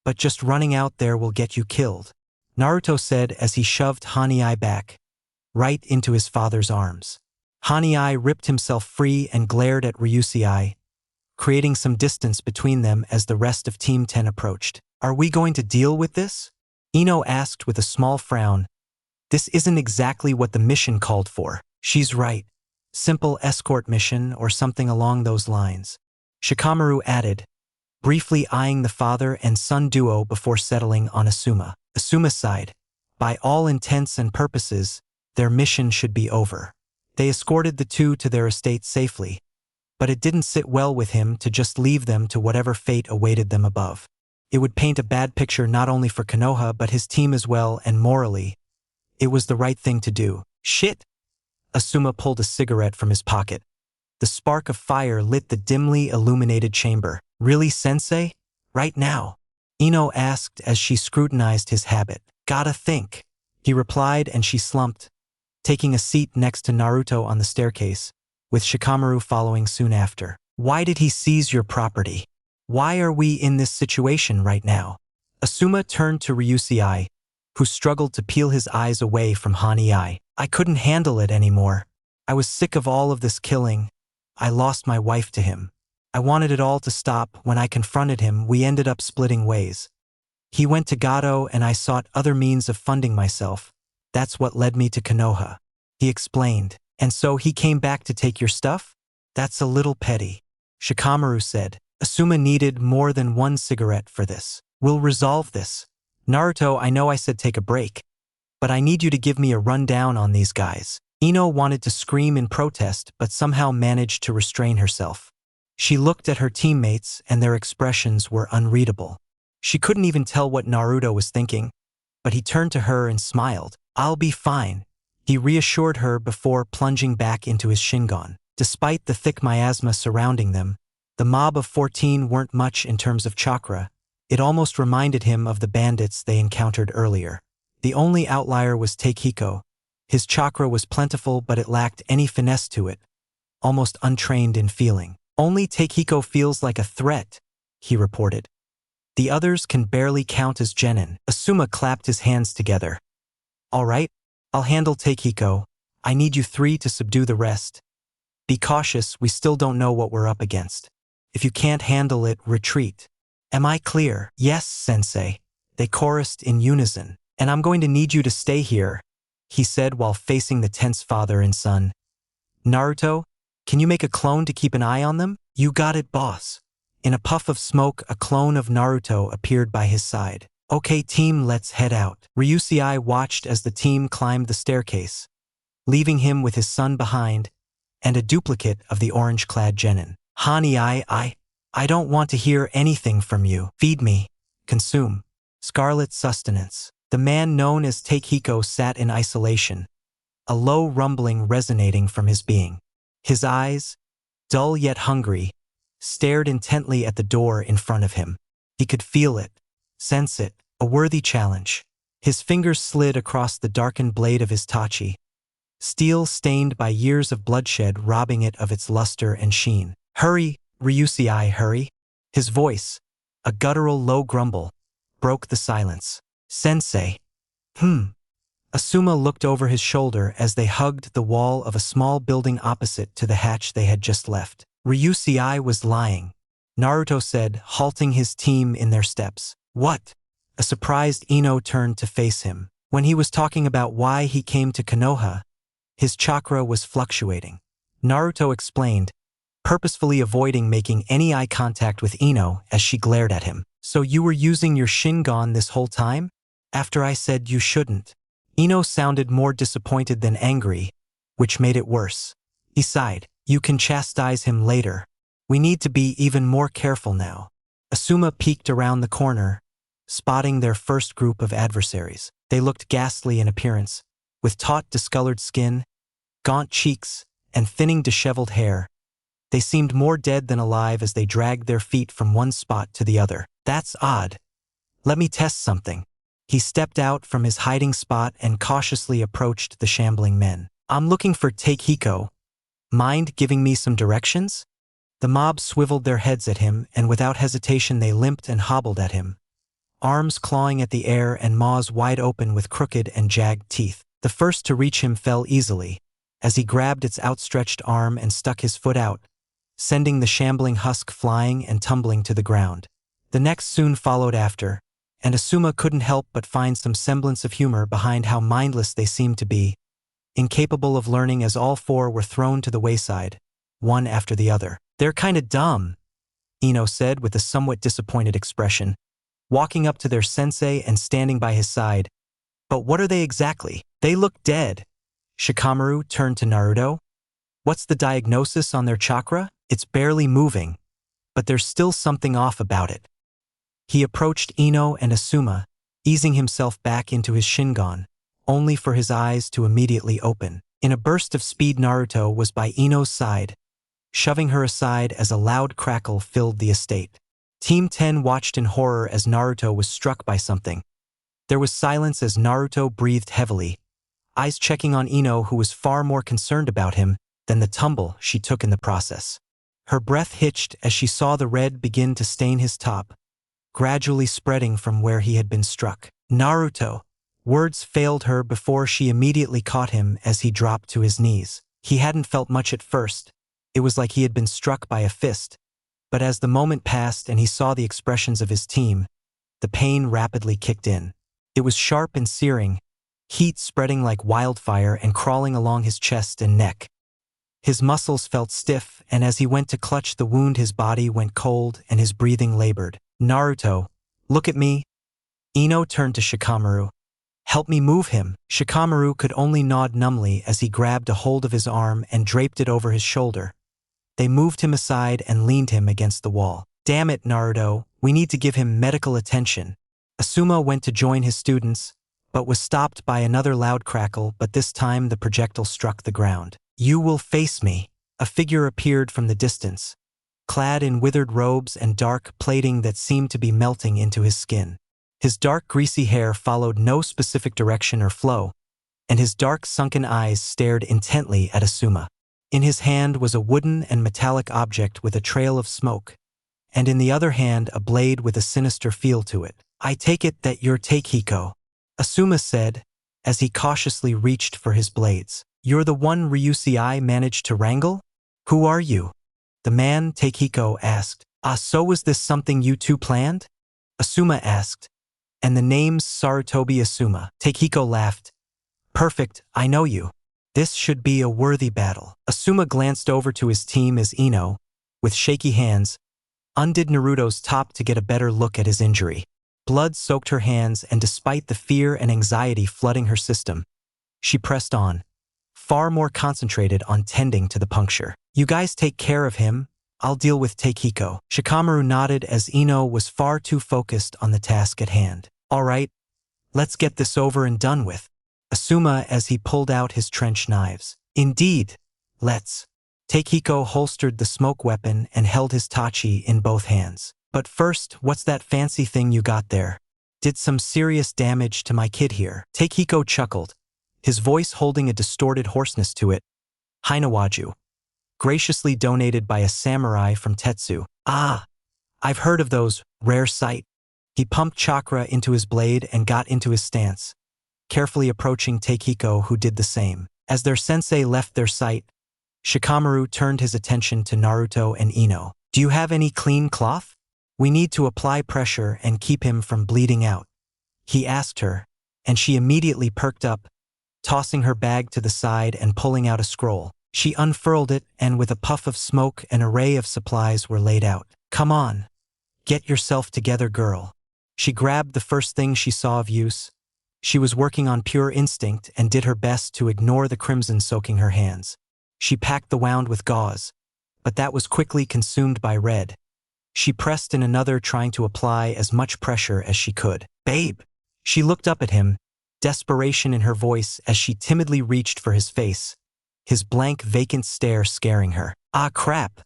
but just running out there will get you killed, Naruto said as he shoved Hanai back, right into his father's arms. Hanai ripped himself free and glared at Ryusei, creating some distance between them as the rest of Team 10 approached. Are we going to deal with this? Ino asked with a small frown. This isn't exactly what the mission called for. She's right. Simple escort mission or something along those lines, Shikamaru added, briefly eyeing the father and son duo before settling on Asuma. Asuma sighed. By all intents and purposes, their mission should be over. They escorted the two to their estate safely, but it didn't sit well with him to just leave them to whatever fate awaited them above. It would paint a bad picture not only for Konoha but his team as well, and morally, it was the right thing to do. Shit! Asuma pulled a cigarette from his pocket. The spark of fire lit the dimly illuminated chamber. Really, sensei? Right now? Ino asked as she scrutinized his habit. Gotta think. He replied, and she slumped, taking a seat next to Naruto on the staircase, with Shikamaru following soon after. Why did he seize your property? Why are we in this situation right now? Asuma turned to Ryusei, who struggled to peel his eyes away from Haniei. I couldn't handle it anymore. I was sick of all of this killing. I lost my wife to him. I wanted it all to stop. When I confronted him, we ended up splitting ways. He went to Gato and I sought other means of funding myself. That's what led me to Konoha. He explained. And so he came back to take your stuff? That's a little petty. Shikamaru said. Asuma needed more than one cigarette for this. We'll resolve this. Naruto, I know I said take a break, but I need you to give me a rundown on these guys. Ino wanted to scream in protest, but somehow managed to restrain herself. She looked at her teammates and their expressions were unreadable. She couldn't even tell what Naruto was thinking, but he turned to her and smiled. I'll be fine. He reassured her before plunging back into his Shingon. Despite the thick miasma surrounding them, the mob of 14 weren't much in terms of chakra. It almost reminded him of the bandits they encountered earlier. The only outlier was Takehiko. His chakra was plentiful, but it lacked any finesse to it, almost untrained in feeling. Only Takehiko feels like a threat, he reported. The others can barely count as genin. Asuma clapped his hands together. All right, I'll handle Takehiko. I need you three to subdue the rest. Be cautious, we still don't know what we're up against. If you can't handle it, retreat. Am I clear? Yes, sensei. They chorused in unison. And I'm going to need you to stay here, he said while facing the tense father and son. Naruto, can you make a clone to keep an eye on them? You got it, boss. In a puff of smoke, a clone of Naruto appeared by his side. Okay, team, let's head out. Ryusei watched as the team climbed the staircase, leaving him with his son behind and a duplicate of the orange-clad genin. Haniei, I don't want to hear anything from you. Feed me. Consume. Scarlet sustenance. The man known as Takehiko sat in isolation, a low rumbling resonating from his being. His eyes, dull yet hungry, stared intently at the door in front of him. He could feel it, sense it, a worthy challenge. His fingers slid across the darkened blade of his tachi, steel stained by years of bloodshed robbing it of its luster and sheen. Hurry, Ryusei, hurry. His voice, a guttural low grumble, broke the silence. Sensei. Asuma looked over his shoulder as they hugged the wall of a small building opposite to the hatch they had just left. Ryusei was lying, Naruto said, halting his team in their steps. What? A surprised Ino turned to face him. When he was talking about why he came to Konoha, his chakra was fluctuating. Naruto explained, purposefully avoiding making any eye contact with Ino as she glared at him. So you were using your Shingon this whole time? After I said you shouldn't. Ino sounded more disappointed than angry, which made it worse. He sighed. You can chastise him later. We need to be even more careful now. Asuma peeked around the corner, spotting their first group of adversaries. They looked ghastly in appearance, with taut, discolored skin, gaunt cheeks, and thinning, disheveled hair. They seemed more dead than alive as they dragged their feet from one spot to the other. That's odd. Let me test something. He stepped out from his hiding spot and cautiously approached the shambling men. I'm looking for Takehiko. Mind giving me some directions? The mob swiveled their heads at him, and without hesitation they limped and hobbled at him, arms clawing at the air and maws wide open with crooked and jagged teeth. The first to reach him fell easily, as he grabbed its outstretched arm and stuck his foot out, sending the shambling husk flying and tumbling to the ground. The next soon followed after, and Asuma couldn't help but find some semblance of humor behind how mindless they seemed to be, incapable of learning as all four were thrown to the wayside, one after the other. They're kinda dumb, Ino said with a somewhat disappointed expression, walking up to their sensei and standing by his side. But what are they exactly? They look dead. Shikamaru turned to Naruto. What's the diagnosis on their chakra? It's barely moving, but there's still something off about it. He approached Ino and Asuma, easing himself back into his Shingon, only for his eyes to immediately open. In a burst of speed, Naruto was by Ino's side, shoving her aside as a loud crackle filled the estate. Team 10 watched in horror as Naruto was struck by something. There was silence as Naruto breathed heavily, eyes checking on Ino, who was far more concerned about him than the tumble she took in the process. Her breath hitched as she saw the red begin to stain his top, gradually spreading from where he had been struck. Naruto! Words failed her before she immediately caught him as he dropped to his knees. He hadn't felt much at first. It was like he had been struck by a fist. But as the moment passed and he saw the expressions of his team, the pain rapidly kicked in. It was sharp and searing, heat spreading like wildfire and crawling along his chest and neck. His muscles felt stiff, and as he went to clutch the wound, his body went cold and his breathing labored. Naruto, look at me. Ino turned to Shikamaru. Help me move him. Shikamaru could only nod numbly as he grabbed a hold of his arm and draped it over his shoulder. They moved him aside and leaned him against the wall. Damn it, Naruto, we need to give him medical attention. Asuma went to join his students, but was stopped by another loud crackle, but this time the projectile struck the ground. You will face me. A figure appeared from the distance, clad in withered robes and dark plating that seemed to be melting into his skin. His dark greasy hair followed no specific direction or flow, and his dark sunken eyes stared intently at Asuma. In his hand was a wooden and metallic object with a trail of smoke, and in the other hand a blade with a sinister feel to it. I take it that you're Takehiko, Asuma said, as he cautiously reached for his blades. You're the one Ryusei managed to wrangle? Who are you? The man, Takehiko, asked. So was this something you two planned? Asuma asked. And the name's Sarutobi Asuma. Takehiko laughed. Perfect, I know you. This should be a worthy battle. Asuma glanced over to his team as Ino, with shaky hands, undid Naruto's top to get a better look at his injury. Blood soaked her hands, and despite the fear and anxiety flooding her system, she pressed on, far more concentrated on tending to the puncture. You guys take care of him, I'll deal with Takehiko. Shikamaru nodded as Ino was far too focused on the task at hand. All right, let's get this over and done with. Asuma as he pulled out his trench knives. Indeed, let's. Takehiko holstered the smoke weapon and held his tachi in both hands. But first, what's that fancy thing you got there? Did some serious damage to my kid here? Takehiko chuckled, his voice holding a distorted hoarseness to it. Hinawaju. Graciously donated by a samurai from Tetsu. Ah, I've heard of those, rare sight. He pumped chakra into his blade and got into his stance, carefully approaching Takehiko, who did the same. As their sensei left their sight, Shikamaru turned his attention to Naruto and Ino. Do you have any clean cloth? We need to apply pressure and keep him from bleeding out. He asked her, and she immediately perked up, tossing her bag to the side and pulling out a scroll. She unfurled it, and with a puff of smoke, an array of supplies were laid out. Come on, get yourself together, girl. She grabbed the first thing she saw of use. She was working on pure instinct and did her best to ignore the crimson soaking her hands. She packed the wound with gauze, but that was quickly consumed by red. She pressed in another, trying to apply as much pressure as she could. Babe! She looked up at him, desperation in her voice as she timidly reached for his face, his blank, vacant stare scaring her. Ah, crap!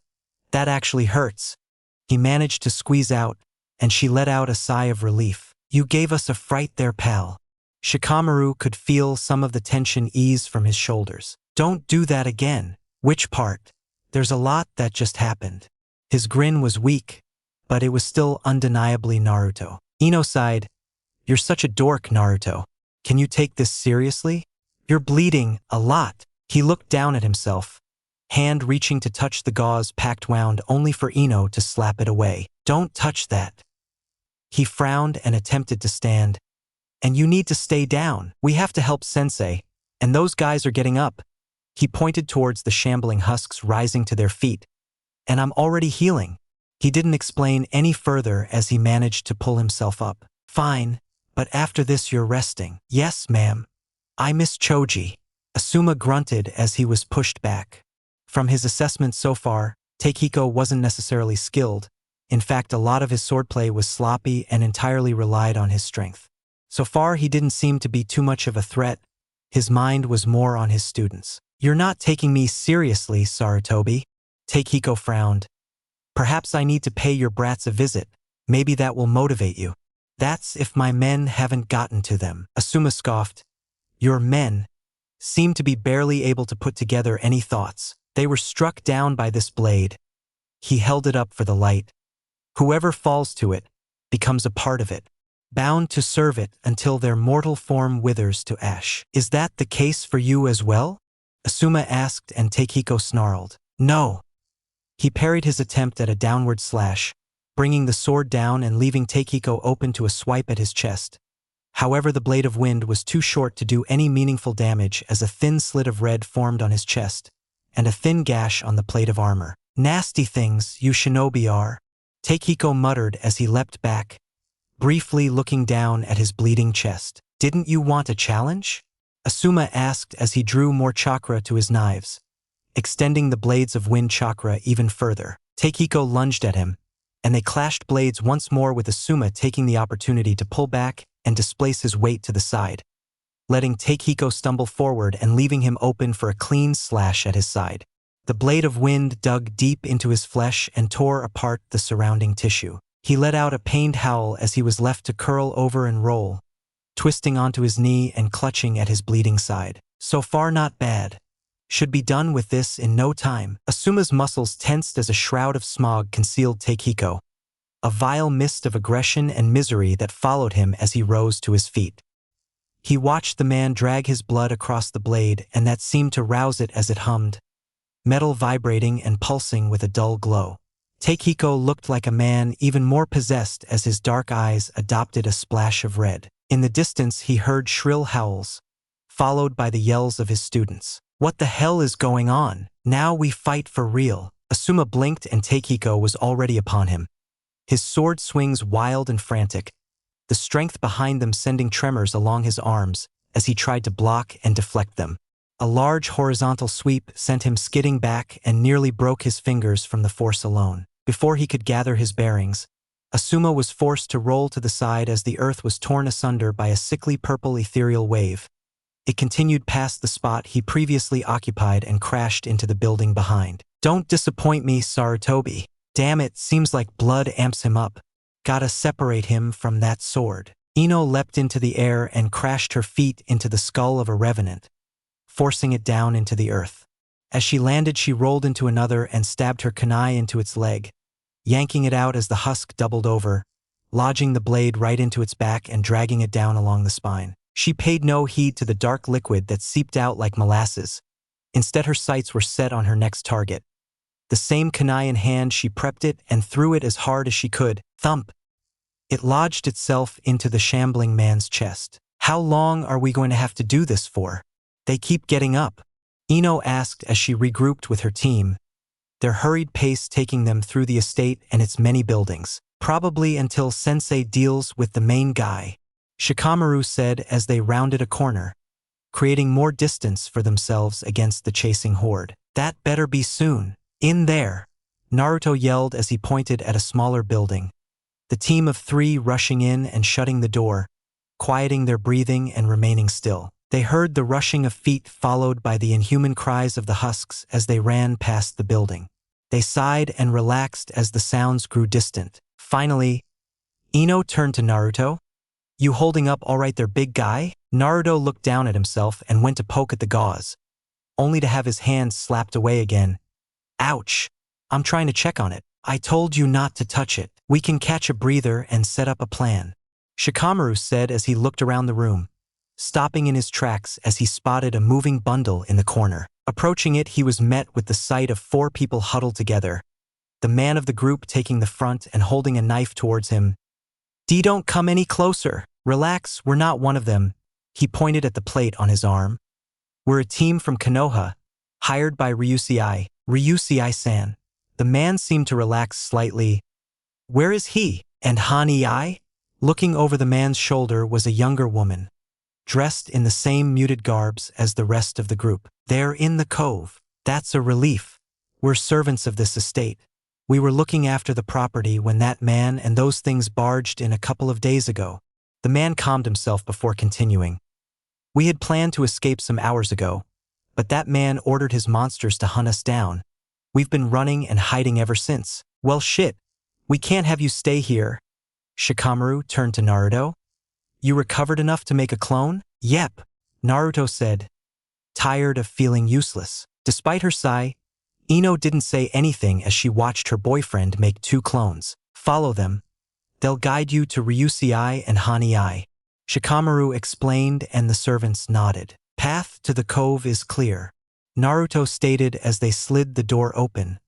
That actually hurts. He managed to squeeze out, and she let out a sigh of relief. You gave us a fright there, pal. Shikamaru could feel some of the tension ease from his shoulders. Don't do that again. Which part? There's a lot that just happened. His grin was weak, but it was still undeniably Naruto. Ino sighed. You're such a dork, Naruto. Can you take this seriously? You're bleeding a lot. He looked down at himself, hand reaching to touch the gauze-packed wound only for Ino to slap it away. Don't touch that. He frowned and attempted to stand. And you need to stay down. We have to help Sensei, and those guys are getting up. He pointed towards the shambling husks rising to their feet. And I'm already healing. He didn't explain any further as he managed to pull himself up. Fine, but after this you're resting. Yes, ma'am. I miss Choji. Asuma grunted as he was pushed back. From his assessment so far, Takehiko wasn't necessarily skilled In fact, a lot of his swordplay was sloppy and entirely relied on his strength. So far, he didn't seem to be too much of a threat. His mind was more on his students. "You're not taking me seriously, Sarutobi." Takehiko frowned. "Perhaps I need to pay your brats a visit. Maybe that will motivate you." "That's if my men haven't gotten to them." Asuma scoffed. "Your men seemed to be barely able to put together any thoughts. They were struck down by this blade." He held it up for the light. "Whoever falls to it becomes a part of it, bound to serve it until their mortal form withers to ash." "Is that the case for you as well?" Asuma asked, and Takehiko snarled. "No." He parried his attempt at a downward slash, bringing the sword down and leaving Takehiko open to a swipe at his chest. However, the blade of wind was too short to do any meaningful damage as a thin slit of red formed on his chest, and a thin gash on the plate of armor. "Nasty things you shinobi are," Takehiko muttered as he leapt back, briefly looking down at his bleeding chest. "Didn't you want a challenge?" Asuma asked as he drew more chakra to his knives, extending the blades of wind chakra even further. Takehiko lunged at him, and they clashed blades once more, with Asuma taking the opportunity to pull back and displace his weight to the side, letting Takehiko stumble forward and leaving him open for a clean slash at his side. The blade of wind dug deep into his flesh and tore apart the surrounding tissue. He let out a pained howl as he was left to curl over and roll, twisting onto his knee and clutching at his bleeding side. "So far not bad. Should be done with this in no time." Asuma's muscles tensed as a shroud of smog concealed Takehiko, a vile mist of aggression and misery that followed him as he rose to his feet. He watched the man drag his blood across the blade, and that seemed to rouse it as it hummed, metal vibrating and pulsing with a dull glow. Takehiko looked like a man even more possessed as his dark eyes adopted a splash of red. In the distance, he heard shrill howls, followed by the yells of his students. "What the hell is going on? Now we fight for real." Asuma blinked and Takehiko was already upon him, his sword swings wild and frantic, the strength behind them sending tremors along his arms as he tried to block and deflect them. A large horizontal sweep sent him skidding back and nearly broke his fingers from the force alone. Before he could gather his bearings, Asuma was forced to roll to the side as the earth was torn asunder by a sickly purple ethereal wave. It continued past the spot he previously occupied and crashed into the building behind. "Don't disappoint me, Sarutobi. Damn it, seems like blood amps him up. Gotta separate him from that sword." Ino leapt into the air and crashed her feet into the skull of a revenant, forcing it down into the earth. As she landed, she rolled into another and stabbed her kunai into its leg, yanking it out as the husk doubled over, lodging the blade right into its back and dragging it down along the spine. She paid no heed to the dark liquid that seeped out like molasses. Instead, her sights were set on her next target. The same kunai in hand, she prepped it and threw it as hard as she could. Thump! It lodged itself into the shambling man's chest. "How long are we going to have to do this for? They keep getting up," Ino asked as she regrouped with her team, their hurried pace taking them through the estate and its many buildings. "Probably until Sensei deals with the main guy," Shikamaru said as they rounded a corner, creating more distance for themselves against the chasing horde. "That better be soon." "In there," Naruto yelled as he pointed at a smaller building, the team of 3 rushing in and shutting the door, quieting their breathing and remaining still. They heard the rushing of feet followed by the inhuman cries of the husks as they ran past the building. They sighed and relaxed as the sounds grew distant. Finally, Ino turned to Naruto. "You holding up all right there, big guy?" Naruto looked down at himself and went to poke at the gauze, only to have his hand slapped away again. "Ouch! I'm trying to check on it." "I told you not to touch it. We can catch a breather and set up a plan," Shikamaru said as he looked around the room, stopping in his tracks as he spotted a moving bundle in the corner. Approaching it, he was met with the sight of 4 people huddled together, the man of the group taking the front and holding a knife towards him. Don't come any closer. Relax, we're not one of them." He pointed at the plate on his arm. "We're a team from Konoha, hired by Ryusei. Ryusei-san." The man seemed to relax slightly. "Where is he? And Hani-ai?" Looking over the man's shoulder was a younger woman, dressed in the same muted garbs as the rest of the group. "They're in the cove." "That's a relief. We're servants of this estate. We were looking after the property when that man and those things barged in a couple of days ago. The man calmed himself before continuing. We had planned to escape some hours ago, but that man ordered his monsters to hunt us down. We've been running and hiding ever since. Well shit, we can't have you stay here. Shikamaru turned to Naruto. You recovered enough to make a clone? Yep, Naruto said, tired of feeling useless. Despite her sigh, Ino didn't say anything as she watched her boyfriend make 2 clones. Follow them. They'll guide you to Ryusei and Hani. Shikamaru explained and the servants nodded. Path to the cove is clear, Naruto stated as they slid the door open,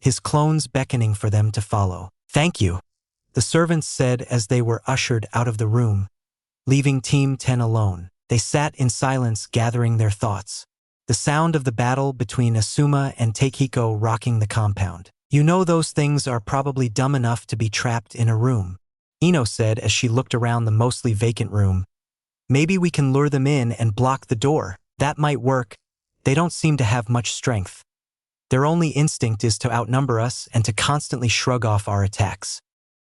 his clones beckoning for them to follow. Thank you, the servants said as they were ushered out of the room, leaving Team 10 alone. They sat in silence gathering their thoughts. The sound of the battle between Asuma and Takehiko rocking the compound. You know those things are probably dumb enough to be trapped in a room, Ino said as she looked around the mostly vacant room. Maybe we can lure them in and block the door. That might work. They don't seem to have much strength. Their only instinct is to outnumber us and to constantly shrug off our attacks.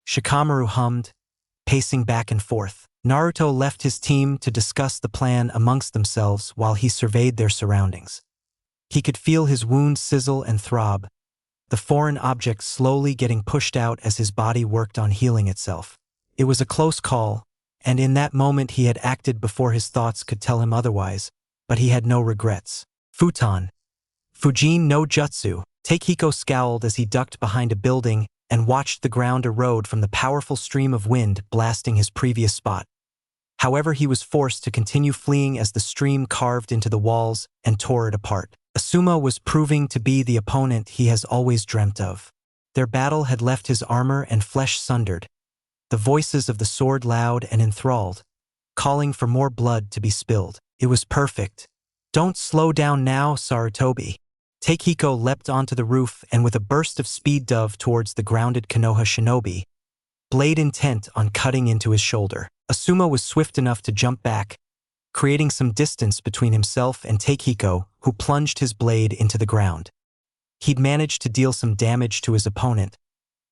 Shikamaru hummed, pacing back and forth. Naruto left his team to discuss the plan amongst themselves while he surveyed their surroundings. He could feel his wound sizzle and throb, the foreign object slowly getting pushed out as his body worked on healing itself. It was a close call, and in that moment he had acted before his thoughts could tell him otherwise, but he had no regrets. Futon. Fujin no Jutsu. Takehiko scowled as he ducked behind a building and watched the ground erode from the powerful stream of wind blasting his previous spot. However, he was forced to continue fleeing as the stream carved into the walls and tore it apart. Asuma was proving to be the opponent he has always dreamt of. Their battle had left his armor and flesh sundered, the voices of the sword loud and enthralled, calling for more blood to be spilled. It was perfect. Don't slow down now, Sarutobi. Takehiko leapt onto the roof and with a burst of speed dove towards the grounded Konoha shinobi, blade intent on cutting into his shoulder. Asuma was swift enough to jump back, creating some distance between himself and Takehiko, who plunged his blade into the ground. He'd managed to deal some damage to his opponent,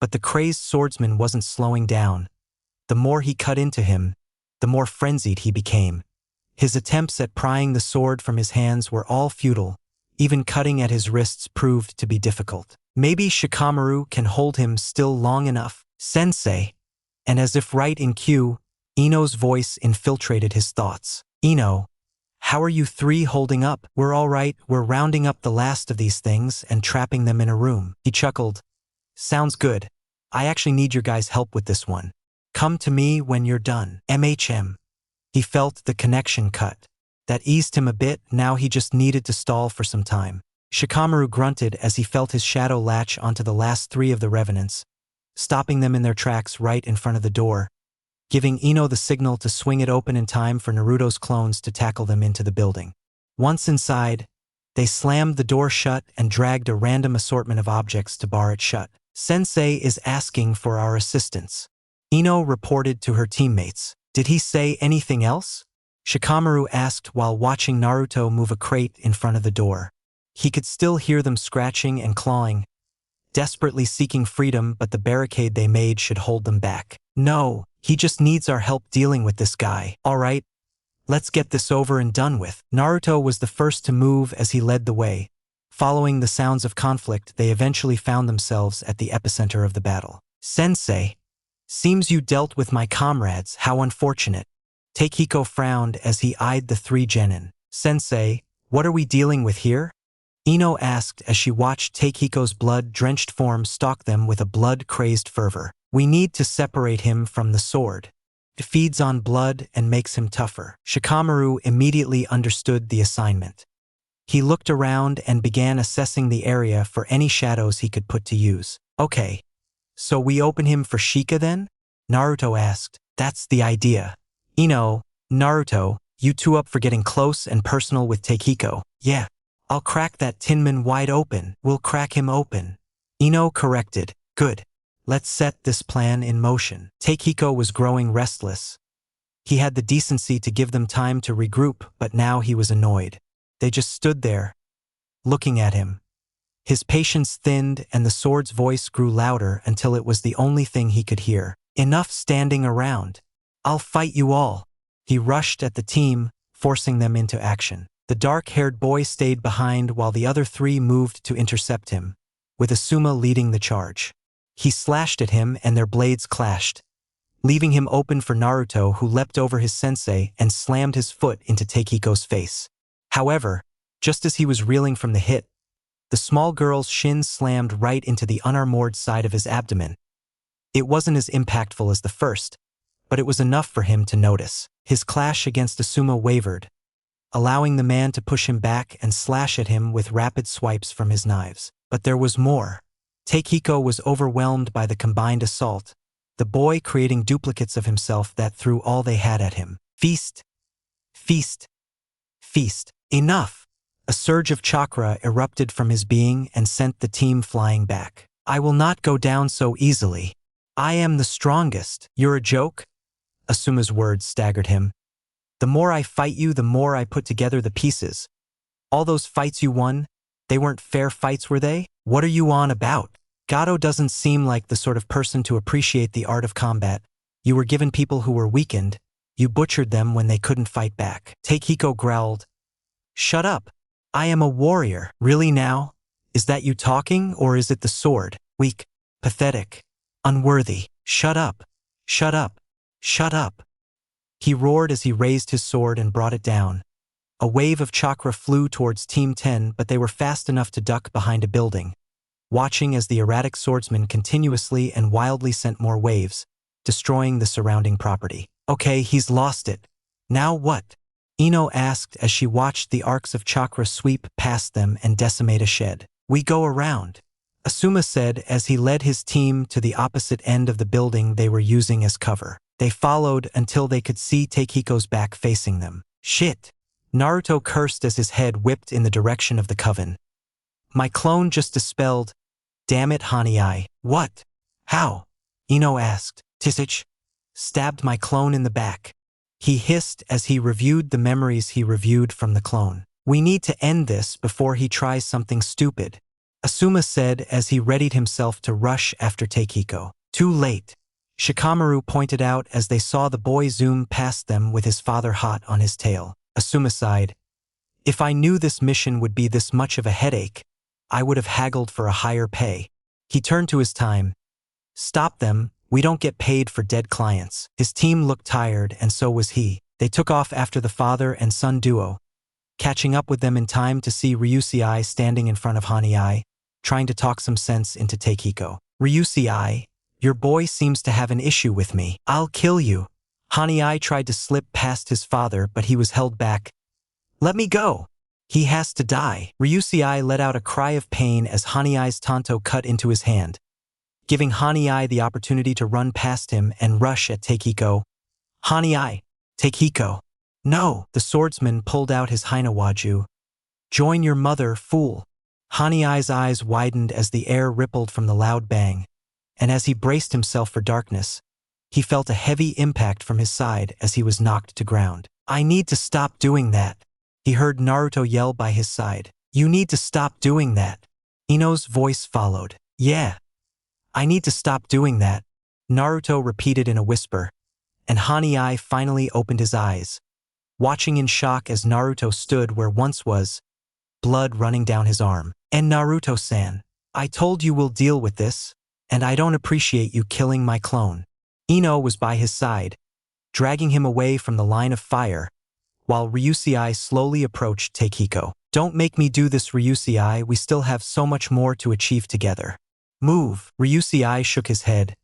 but the crazed swordsman wasn't slowing down. The more he cut into him, the more frenzied he became. His attempts at prying the sword from his hands were all futile. Even cutting at his wrists proved to be difficult. Maybe Shikamaru can hold him still long enough. Sensei. And as if right in cue, Ino's voice infiltrated his thoughts. Ino, how are you 3 holding up? We're all right. We're rounding up the last of these things and trapping them in a room. He chuckled. Sounds good. I actually need your guys' help with this one. Come to me when you're done. MHM. He felt the connection cut. That eased him a bit. Now he just needed to stall for some time. Shikamaru grunted as he felt his shadow latch onto the last 3 of the revenants, stopping them in their tracks right in front of the door, giving Ino the signal to swing it open in time for Naruto's clones to tackle them into the building. Once inside, they slammed the door shut and dragged a random assortment of objects to bar it shut. Sensei is asking for our assistance, Ino reported to her teammates. Did he say anything else? Shikamaru asked while watching Naruto move a crate in front of the door. He could still hear them scratching and clawing, desperately seeking freedom, but the barricade they made should hold them back. No, he just needs our help dealing with this guy. All right, let's get this over and done with. Naruto was the first to move as he led the way. Following the sounds of conflict, they eventually found themselves at the epicenter of the battle. Sensei, seems you dealt with my comrades. How unfortunate. Takehiko frowned as he eyed the 3 genin. Sensei, what are we dealing with here? Ino asked as she watched Takehiko's blood-drenched form stalk them with a blood-crazed fervor. We need to separate him from the sword. It feeds on blood and makes him tougher. Shikamaru immediately understood the assignment. He looked around and began assessing the area for any shadows he could put to use. Okay, so we open him for Shika then? Naruto asked. That's the idea. Ino, Naruto, you 2 up for getting close and personal with Takehiko? Yeah. I'll crack that tinman wide open. We'll crack him open. Ino corrected. Good. Let's set this plan in motion. Takehiko was growing restless. He had the decency to give them time to regroup, but now he was annoyed. They just stood there, looking at him, His patience thinned and the sword's voice grew louder until it was the only thing he could hear. Enough standing around. I'll fight you all. He rushed at the team, forcing them into action. The dark-haired boy stayed behind while the other three moved to intercept him, with Asuma leading the charge. He slashed at him and their blades clashed, leaving him open for Naruto, who leapt over his sensei and slammed his foot into Takehiko's face. However, just as he was reeling from the hit, the small girl's shin slammed right into the unarmored side of his abdomen. It wasn't as impactful as the first, but it was enough for him to notice. His clash against Asuma wavered, allowing the man to push him back and slash at him with rapid swipes from his knives. But there was more. Takehiko was overwhelmed by the combined assault, the boy creating duplicates of himself that threw all they had at him. Feast! Feast! Feast! Enough! A surge of chakra erupted from his being and sent the team flying back. I will not go down so easily. I am the strongest. You're a joke? Asuma's words staggered him. The more I fight you, the more I put together the pieces. All those fights you won, they weren't fair fights, were they? What are you on about? Gato doesn't seem like the sort of person to appreciate the art of combat. You were given people who were weakened. You butchered them when they couldn't fight back. Takehiko growled. Shut up. I am a warrior. Really now? Is that you talking, or is it the sword? Weak, pathetic, unworthy. Shut up. Shut up. Shut up. He roared as he raised his sword and brought it down. A wave of chakra flew towards Team 10, but they were fast enough to duck behind a building, watching as the erratic swordsman continuously and wildly sent more waves, destroying the surrounding property. Okay, he's lost it. Now what? Ino asked as she watched the arcs of chakra sweep past them and decimate a shed. We go around, Asuma said as he led his team to the opposite end of the building they were using as cover. They followed until they could see Takehiko's back facing them. Shit! Naruto cursed as his head whipped in the direction of the coven. My clone just dispelled. Damn it, Haniai. What? How? Ino asked. Tisich stabbed my clone in the back. He hissed as he reviewed the memories he reviewed from the clone. We need to end this before he tries something stupid, Asuma said as he readied himself to rush after Takehiko. Too late, Shikamaru pointed out as they saw the boy zoom past them with his father hot on his tail. Asuma sighed. If I knew this mission would be this much of a headache, I would have haggled for a higher pay. He turned to his time. Stop them. We don't get paid for dead clients. His team looked tired, and so was he. They took off after the father and son duo, catching up with them in time to see Ryusei standing in front of Haniai, trying to talk some sense into Takehiko. Ryusei, your boy seems to have an issue with me. I'll kill you. Haniai tried to slip past his father, but he was held back. Let me go. He has to die. Ryusei let out a cry of pain as Haniai's tanto cut into his hand, giving Haniai the opportunity to run past him and rush at Takehiko. Haniai, Takehiko. No, the swordsman pulled out his Hinawaju. Join your mother, fool. Haniai's eyes widened as the air rippled from the loud bang, and as he braced himself for darkness, he felt a heavy impact from his side as he was knocked to ground. I need to stop doing that. He heard Naruto yell by his side. You need to stop doing that. Ino's voice followed. Yeah. I need to stop doing that, Naruto repeated in a whisper, and Haniai finally opened his eyes, watching in shock as Naruto stood where once was, blood running down his arm. And Naruto-san, I told you we'll deal with this, and I don't appreciate you killing my clone. Ino was by his side, dragging him away from the line of fire, while Ryusei slowly approached Takehiko. Don't make me do this, Ryusei, we still have so much more to achieve together. Move, Ryusei shook his head.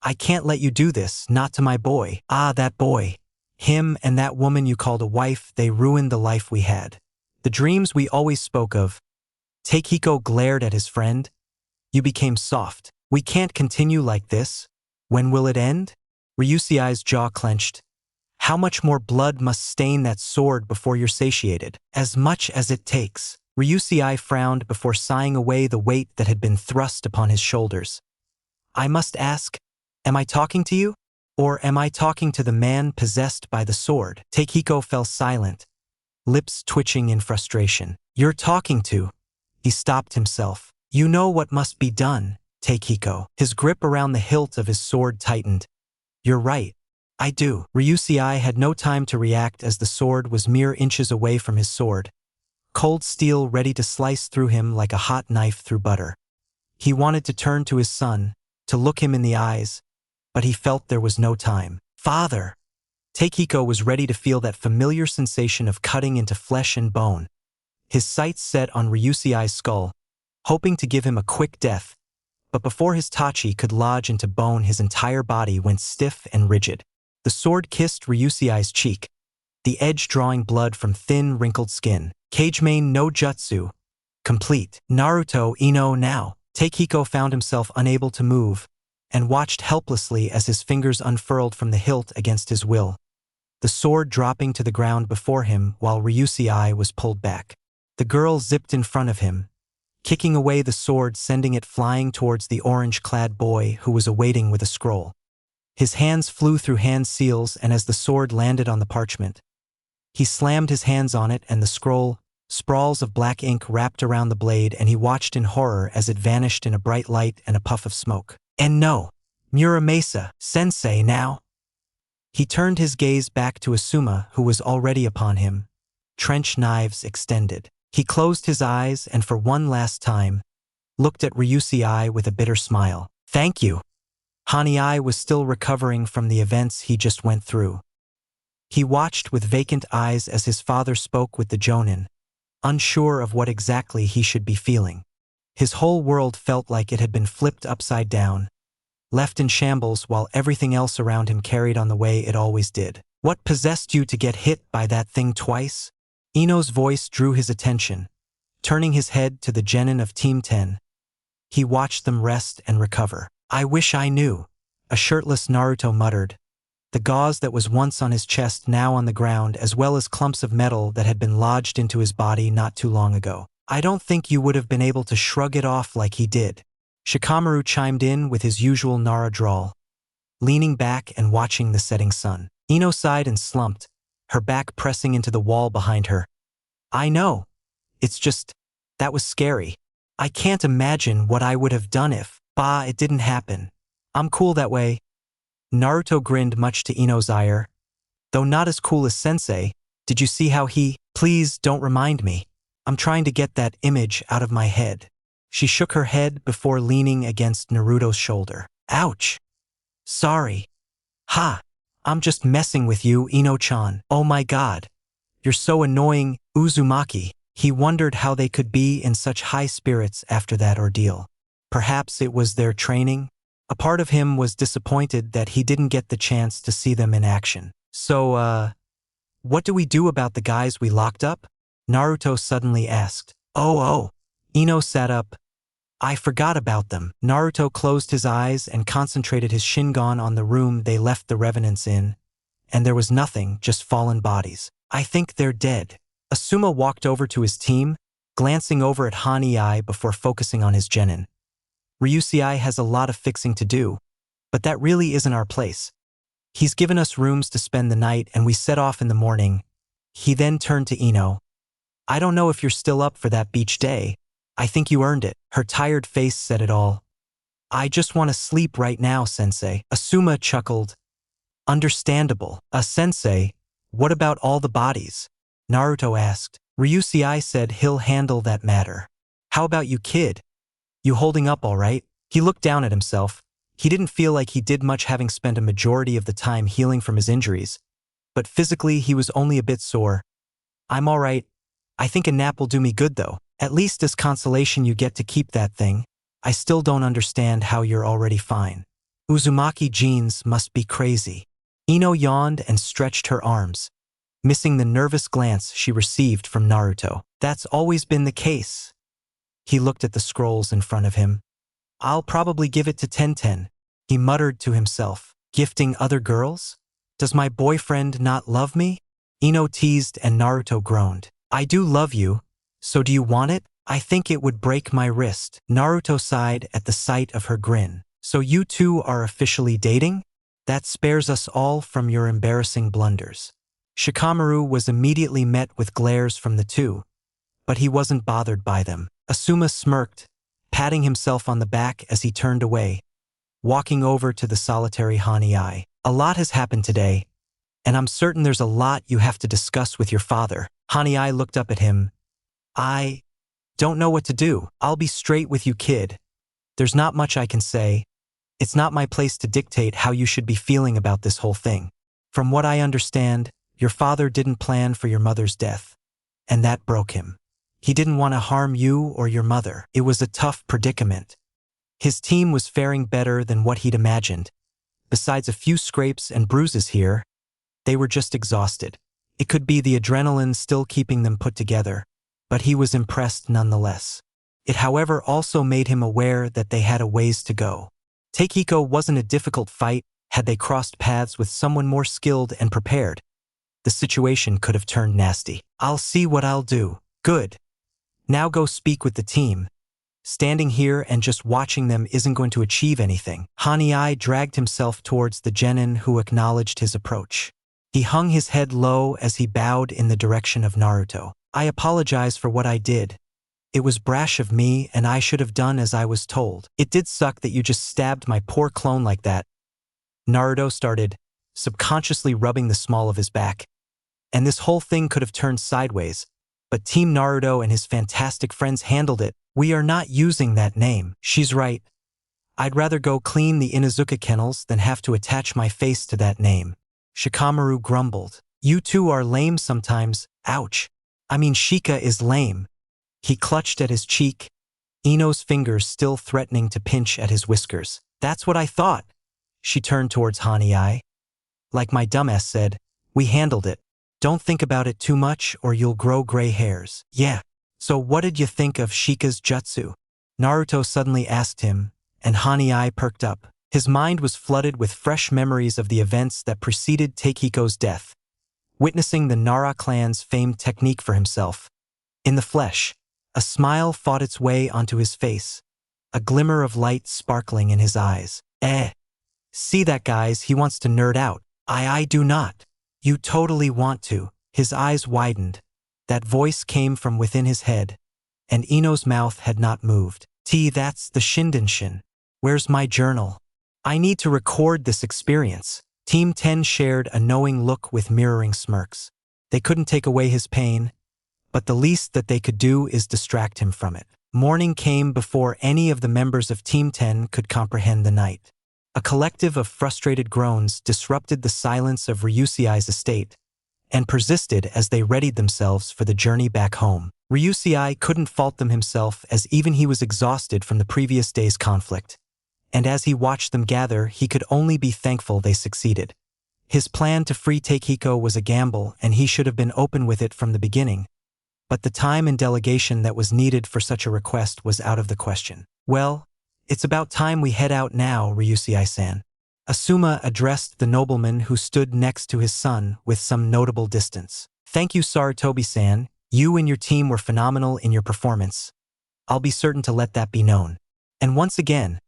I can't let you do this, not to my boy. Ah, that boy. Him and that woman you called a wife, they ruined the life we had. The dreams we always spoke of. Takehiko glared at his friend. You became soft. We can't continue like this. When will it end? Ryusei's jaw clenched. How much more blood must stain that sword before you're satiated? As much as it takes. Ryusei frowned before sighing away the weight that had been thrust upon his shoulders. I must ask, am I talking to you? Or am I talking to the man possessed by the sword? Takehiko fell silent, lips twitching in frustration. You're talking to He stopped himself. You know what must be done, Takehiko. His grip around the hilt of his sword tightened. You're right. I do. Ryusei had no time to react as the sword was mere inches away from his sword. Cold steel ready to slice through him like a hot knife through butter. He wanted to turn to his son, to look him in the eyes, but he felt there was no time. Father! Takehiko was ready to feel that familiar sensation of cutting into flesh and bone. His sights set on Ryusei's skull, hoping to give him a quick death, but before his tachi could lodge into bone, his entire body went stiff and rigid. The sword kissed Ryusei's cheek, the edge drawing blood from thin, wrinkled skin. Kagemain no jutsu. Complete. Naruto INO now. Takehiko found himself unable to move, and watched helplessly as his fingers unfurled from the hilt against his will, the sword dropping to the ground before him while Ryusei was pulled back. The girl zipped in front of him, kicking away the sword, sending it flying towards the orange-clad boy who was awaiting with a scroll. His hands flew through hand seals, and as the sword landed on the parchment, he slammed his hands on it, and the scroll, sprawls of black ink wrapped around the blade, and he watched in horror as it vanished in a bright light and a puff of smoke. And no, Muramasa, sensei now. He turned his gaze back to Asuma, who was already upon him, trench knives extended. He closed his eyes and for one last time, looked at Ryusei with a bitter smile. Thank you. Haniai was still recovering from the events he just went through. He watched with vacant eyes as his father spoke with the jonin, unsure of what exactly he should be feeling. His whole world felt like it had been flipped upside down, left in shambles while everything else around him carried on the way it always did. What possessed you to get hit by that thing twice? Ino's voice drew his attention. Turning his head to the genin of Team 10, he watched them rest and recover. I wish I knew, a shirtless Naruto muttered, the gauze that was once on his chest now on the ground, as well as clumps of metal that had been lodged into his body not too long ago. I don't think you would have been able to shrug it off like he did. Shikamaru chimed in with his usual Nara drawl, leaning back and watching the setting sun. Ino sighed and slumped, her back pressing into the wall behind her. I know. It's just, that was scary. I can't imagine what I would have done if, it didn't happen. I'm cool that way. Naruto grinned much to Ino's ire. Though not as cool as Sensei, did you see how he— Please don't remind me. I'm trying to get that image out of my head. She shook her head before leaning against Naruto's shoulder. Ouch. Sorry. Ha. I'm just messing with you, Ino-chan. Oh my god. You're so annoying, Uzumaki. He wondered how they could be in such high spirits after that ordeal. Perhaps it was their training? A part of him was disappointed that he didn't get the chance to see them in action. So, what do we do about the guys we locked up? Naruto suddenly asked. Oh. Ino sat up. I forgot about them. Naruto closed his eyes and concentrated his Shingon on the room they left the revenants in, and there was nothing, just fallen bodies. I think they're dead. Asuma walked over to his team, glancing over at Haniai before focusing on his genin. Ryusei has a lot of fixing to do, but that really isn't our place. He's given us rooms to spend the night and we set off in the morning. He then turned to Ino. I don't know if you're still up for that beach day. I think you earned it. Her tired face said it all. I just want to sleep right now, Sensei. Asuma chuckled. Understandable. Sensei, what about all the bodies? Naruto asked. Ryusei said he'll handle that matter. How about you, kid? You holding up all right? He looked down at himself. He didn't feel like he did much, having spent a majority of the time healing from his injuries. But physically he was only a bit sore. I'm all right. I think a nap will do me good though. At least as consolation you get to keep that thing. I still don't understand how you're already fine. Uzumaki genes must be crazy. Ino yawned and stretched her arms, missing the nervous glance she received from Naruto. That's always been the case. He looked at the scrolls in front of him. I'll probably give it to Tenten, he muttered to himself. Gifting other girls? Does my boyfriend not love me? Ino teased and Naruto groaned. I do love you, so do you want it? I think it would break my wrist. Naruto sighed at the sight of her grin. So you two are officially dating? That spares us all from your embarrassing blunders. Shikamaru was immediately met with glares from the two, but he wasn't bothered by them. Asuma smirked, patting himself on the back as he turned away, walking over to the solitary Hanai. A lot has happened today, and I'm certain there's a lot you have to discuss with your father. Hanai looked up at him. I don't know what to do. I'll be straight with you, kid. There's not much I can say. It's not my place to dictate how you should be feeling about this whole thing. From what I understand, your father didn't plan for your mother's death, and that broke him. He didn't want to harm you or your mother. It was a tough predicament. His team was faring better than what he'd imagined. Besides a few scrapes and bruises here, they were just exhausted. It could be the adrenaline still keeping them put together, but he was impressed nonetheless. It, however, also made him aware that they had a ways to go. Takehiko wasn't a difficult fight. Had they crossed paths with someone more skilled and prepared, the situation could have turned nasty. I'll see what I'll do. Good. Now go speak with the team. Standing here and just watching them isn't going to achieve anything. Hanai dragged himself towards the genin who acknowledged his approach. He hung his head low as he bowed in the direction of Naruto. I apologize for what I did. It was brash of me, and I should have done as I was told. It did suck that you just stabbed my poor clone like that. Naruto started, subconsciously rubbing the small of his back. And this whole thing could have turned sideways, but Team Naruto and his fantastic friends handled it. We are not using that name. She's right. I'd rather go clean the Inuzuka kennels than have to attach my face to that name. Shikamaru grumbled. You two are lame sometimes. Ouch. I mean, Shika is lame. He clutched at his cheek, Ino's fingers still threatening to pinch at his whiskers. That's what I thought. She turned towards Hanai. Like my dumbass said, we handled it. Don't think about it too much or you'll grow gray hairs. Yeah. So what did you think of Shika's jutsu? Naruto suddenly asked him, and Hanai perked up. His mind was flooded with fresh memories of the events that preceded Takehiko's death, witnessing the Nara clan's famed technique for himself. In the flesh, a smile fought its way onto his face, a glimmer of light sparkling in his eyes. See that, guys, he wants to nerd out. I do not. You totally want to. His eyes widened. That voice came from within his head, and Ino's mouth had not moved. That's the Shindenshin. Where's my journal? I need to record this experience. Team 10 shared a knowing look with mirroring smirks. They couldn't take away his pain, but the least that they could do is distract him from it. Morning came before any of the members of Team 10 could comprehend the night. A collective of frustrated groans disrupted the silence of Ryusei's estate and persisted as they readied themselves for the journey back home. Ryusei couldn't fault them himself, as even he was exhausted from the previous day's conflict. And as he watched them gather, he could only be thankful they succeeded. His plan to free Takehiko was a gamble, and he should have been open with it from the beginning. But the time and delegation that was needed for such a request was out of the question. Well, it's about time we head out now, Ryusei-san. Asuma addressed the nobleman who stood next to his son with some notable distance. Thank you, Sarutobi-san. You and your team were phenomenal in your performance. I'll be certain to let that be known. And once again,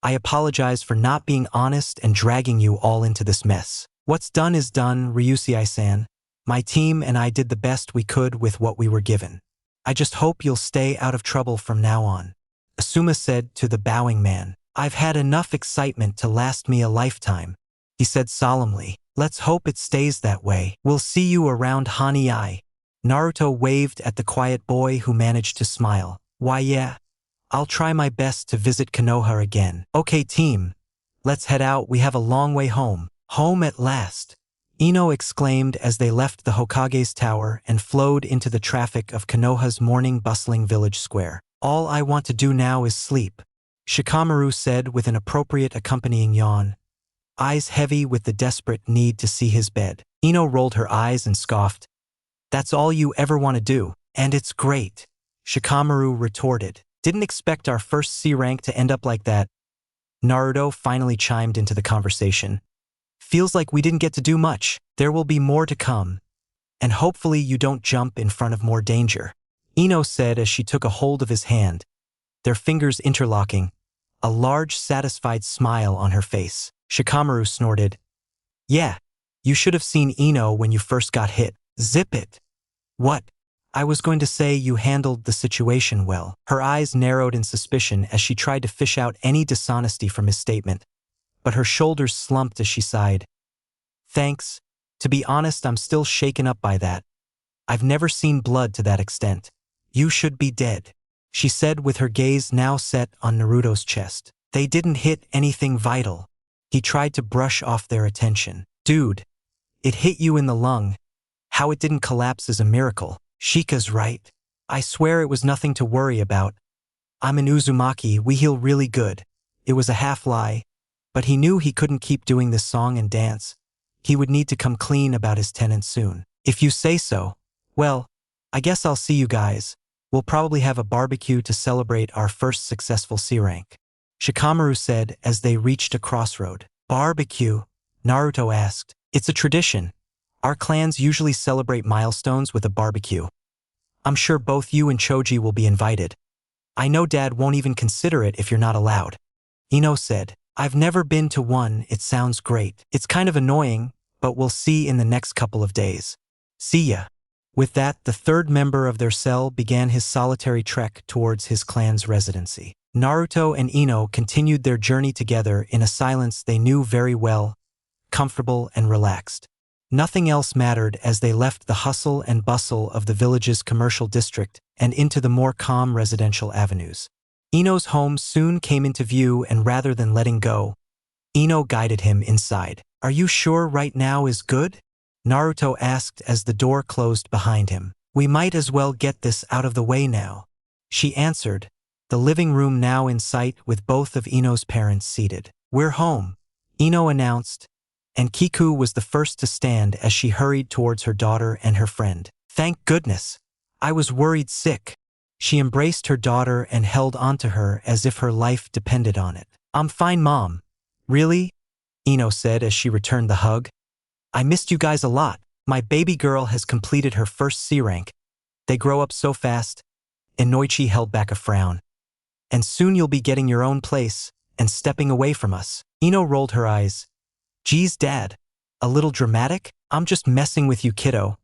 I apologize for not being honest and dragging you all into this mess. What's done is done, Ryusei-san. My team and I did the best we could with what we were given. I just hope you'll stay out of trouble from now on. Asuma said to the bowing man. I've had enough excitement to last me a lifetime, he said solemnly. Let's hope it stays that way. We'll see you around, Hanai. Naruto waved at the quiet boy who managed to smile. Why, yeah. I'll try my best to visit Konoha again. Okay, team. Let's head out. We have a long way home. Home at last. Ino exclaimed as they left the Hokage's tower and flowed into the traffic of Konoha's morning bustling village square. All I want to do now is sleep, Shikamaru said with an appropriate accompanying yawn, eyes heavy with the desperate need to see his bed. Ino rolled her eyes and scoffed. That's all you ever want to do, and it's great, Shikamaru retorted. Didn't expect our first C rank to end up like that. Naruto finally chimed into the conversation. Feels like we didn't get to do much. There will be more to come. And hopefully you don't jump in front of more danger, Ino said as she took a hold of his hand, their fingers interlocking, a large satisfied smile on her face. Shikamaru snorted. Yeah, you should have seen Ino when you first got hit. Zip it. What? I was going to say you handled the situation well. Her eyes narrowed in suspicion as she tried to fish out any dishonesty from his statement, but her shoulders slumped as she sighed. Thanks. To be honest, I'm still shaken up by that. I've never seen blood to that extent. You should be dead, she said with her gaze now set on Naruto's chest. They didn't hit anything vital. He tried to brush off their attention. Dude, it hit you in the lung. How it didn't collapse is a miracle. Shika's right. I swear it was nothing to worry about. I'm an Uzumaki, we heal really good. It was a half-lie, but he knew he couldn't keep doing this song and dance. He would need to come clean about his tenant soon. If you say so. Well, I guess I'll see you guys. We'll probably have a barbecue to celebrate our first successful C rank. Shikamaru said as they reached a crossroad. Barbecue? Naruto asked. It's a tradition. Our clans usually celebrate milestones with a barbecue. I'm sure both you and Choji will be invited. I know Dad won't even consider it if you're not allowed. Ino said. I've never been to one, it sounds great. It's kind of annoying, but we'll see in the next couple of days. See ya. With that, the third member of their cell began his solitary trek towards his clan's residency. Naruto and Ino continued their journey together in a silence they knew very well, comfortable and relaxed. Nothing else mattered as they left the hustle and bustle of the village's commercial district and into the more calm residential avenues. Ino's home soon came into view, and rather than letting go, Ino guided him inside. Are you sure right now is good? Naruto asked as the door closed behind him. We might as well get this out of the way now, she answered, the living room now in sight with both of Ino's parents seated. We're home, Ino announced, and Kiku was the first to stand as she hurried towards her daughter and her friend. Thank goodness. I was worried sick. She embraced her daughter and held onto her as if her life depended on it. I'm fine, Mom. Really? Ino said as she returned the hug. I missed you guys a lot. My baby girl has completed her first C rank. They grow up so fast. Inoichi held back a frown. And soon you'll be getting your own place and stepping away from us. Ino rolled her eyes. Geez, Dad. A little dramatic? I'm just messing with you, kiddo.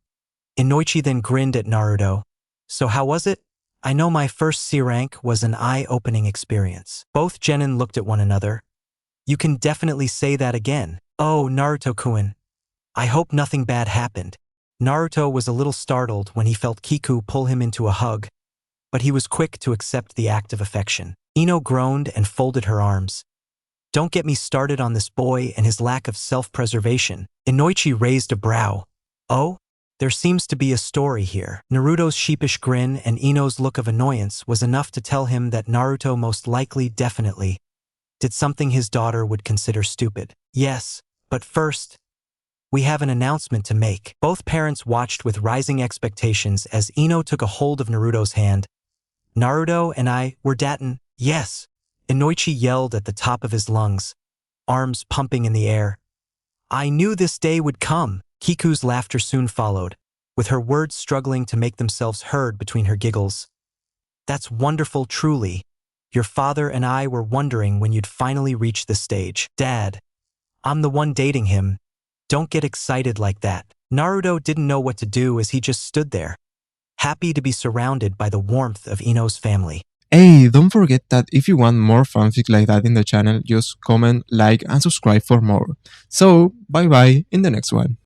Inoichi then grinned at Naruto. So how was it? I know my first C rank was an eye-opening experience. Both genin looked at one another. You can definitely say that again. Oh, Naruto-kun. I hope nothing bad happened. Naruto was a little startled when he felt Kiku pull him into a hug, but he was quick to accept the act of affection. Ino groaned and folded her arms. Don't get me started on this boy and his lack of self-preservation. Inoichi raised a brow. Oh? There seems to be a story here. Naruto's sheepish grin and Ino's look of annoyance was enough to tell him that Naruto most likely definitely did something his daughter would consider stupid. Yes, but first, we have an announcement to make. Both parents watched with rising expectations as Ino took a hold of Naruto's hand. Naruto and I were datin'. Yes, Inoichi yelled at the top of his lungs, arms pumping in the air. I knew this day would come. Kiku's laughter soon followed, with her words struggling to make themselves heard between her giggles. That's wonderful, truly. Your father and I were wondering when you'd finally reach this stage. Dad, I'm the one dating him. Don't get excited like that. Naruto didn't know what to do as he just stood there, happy to be surrounded by the warmth of Ino's family. Hey, don't forget that if you want more fanfic like that in the channel, just comment, like, and subscribe for more. So, bye bye in the next one.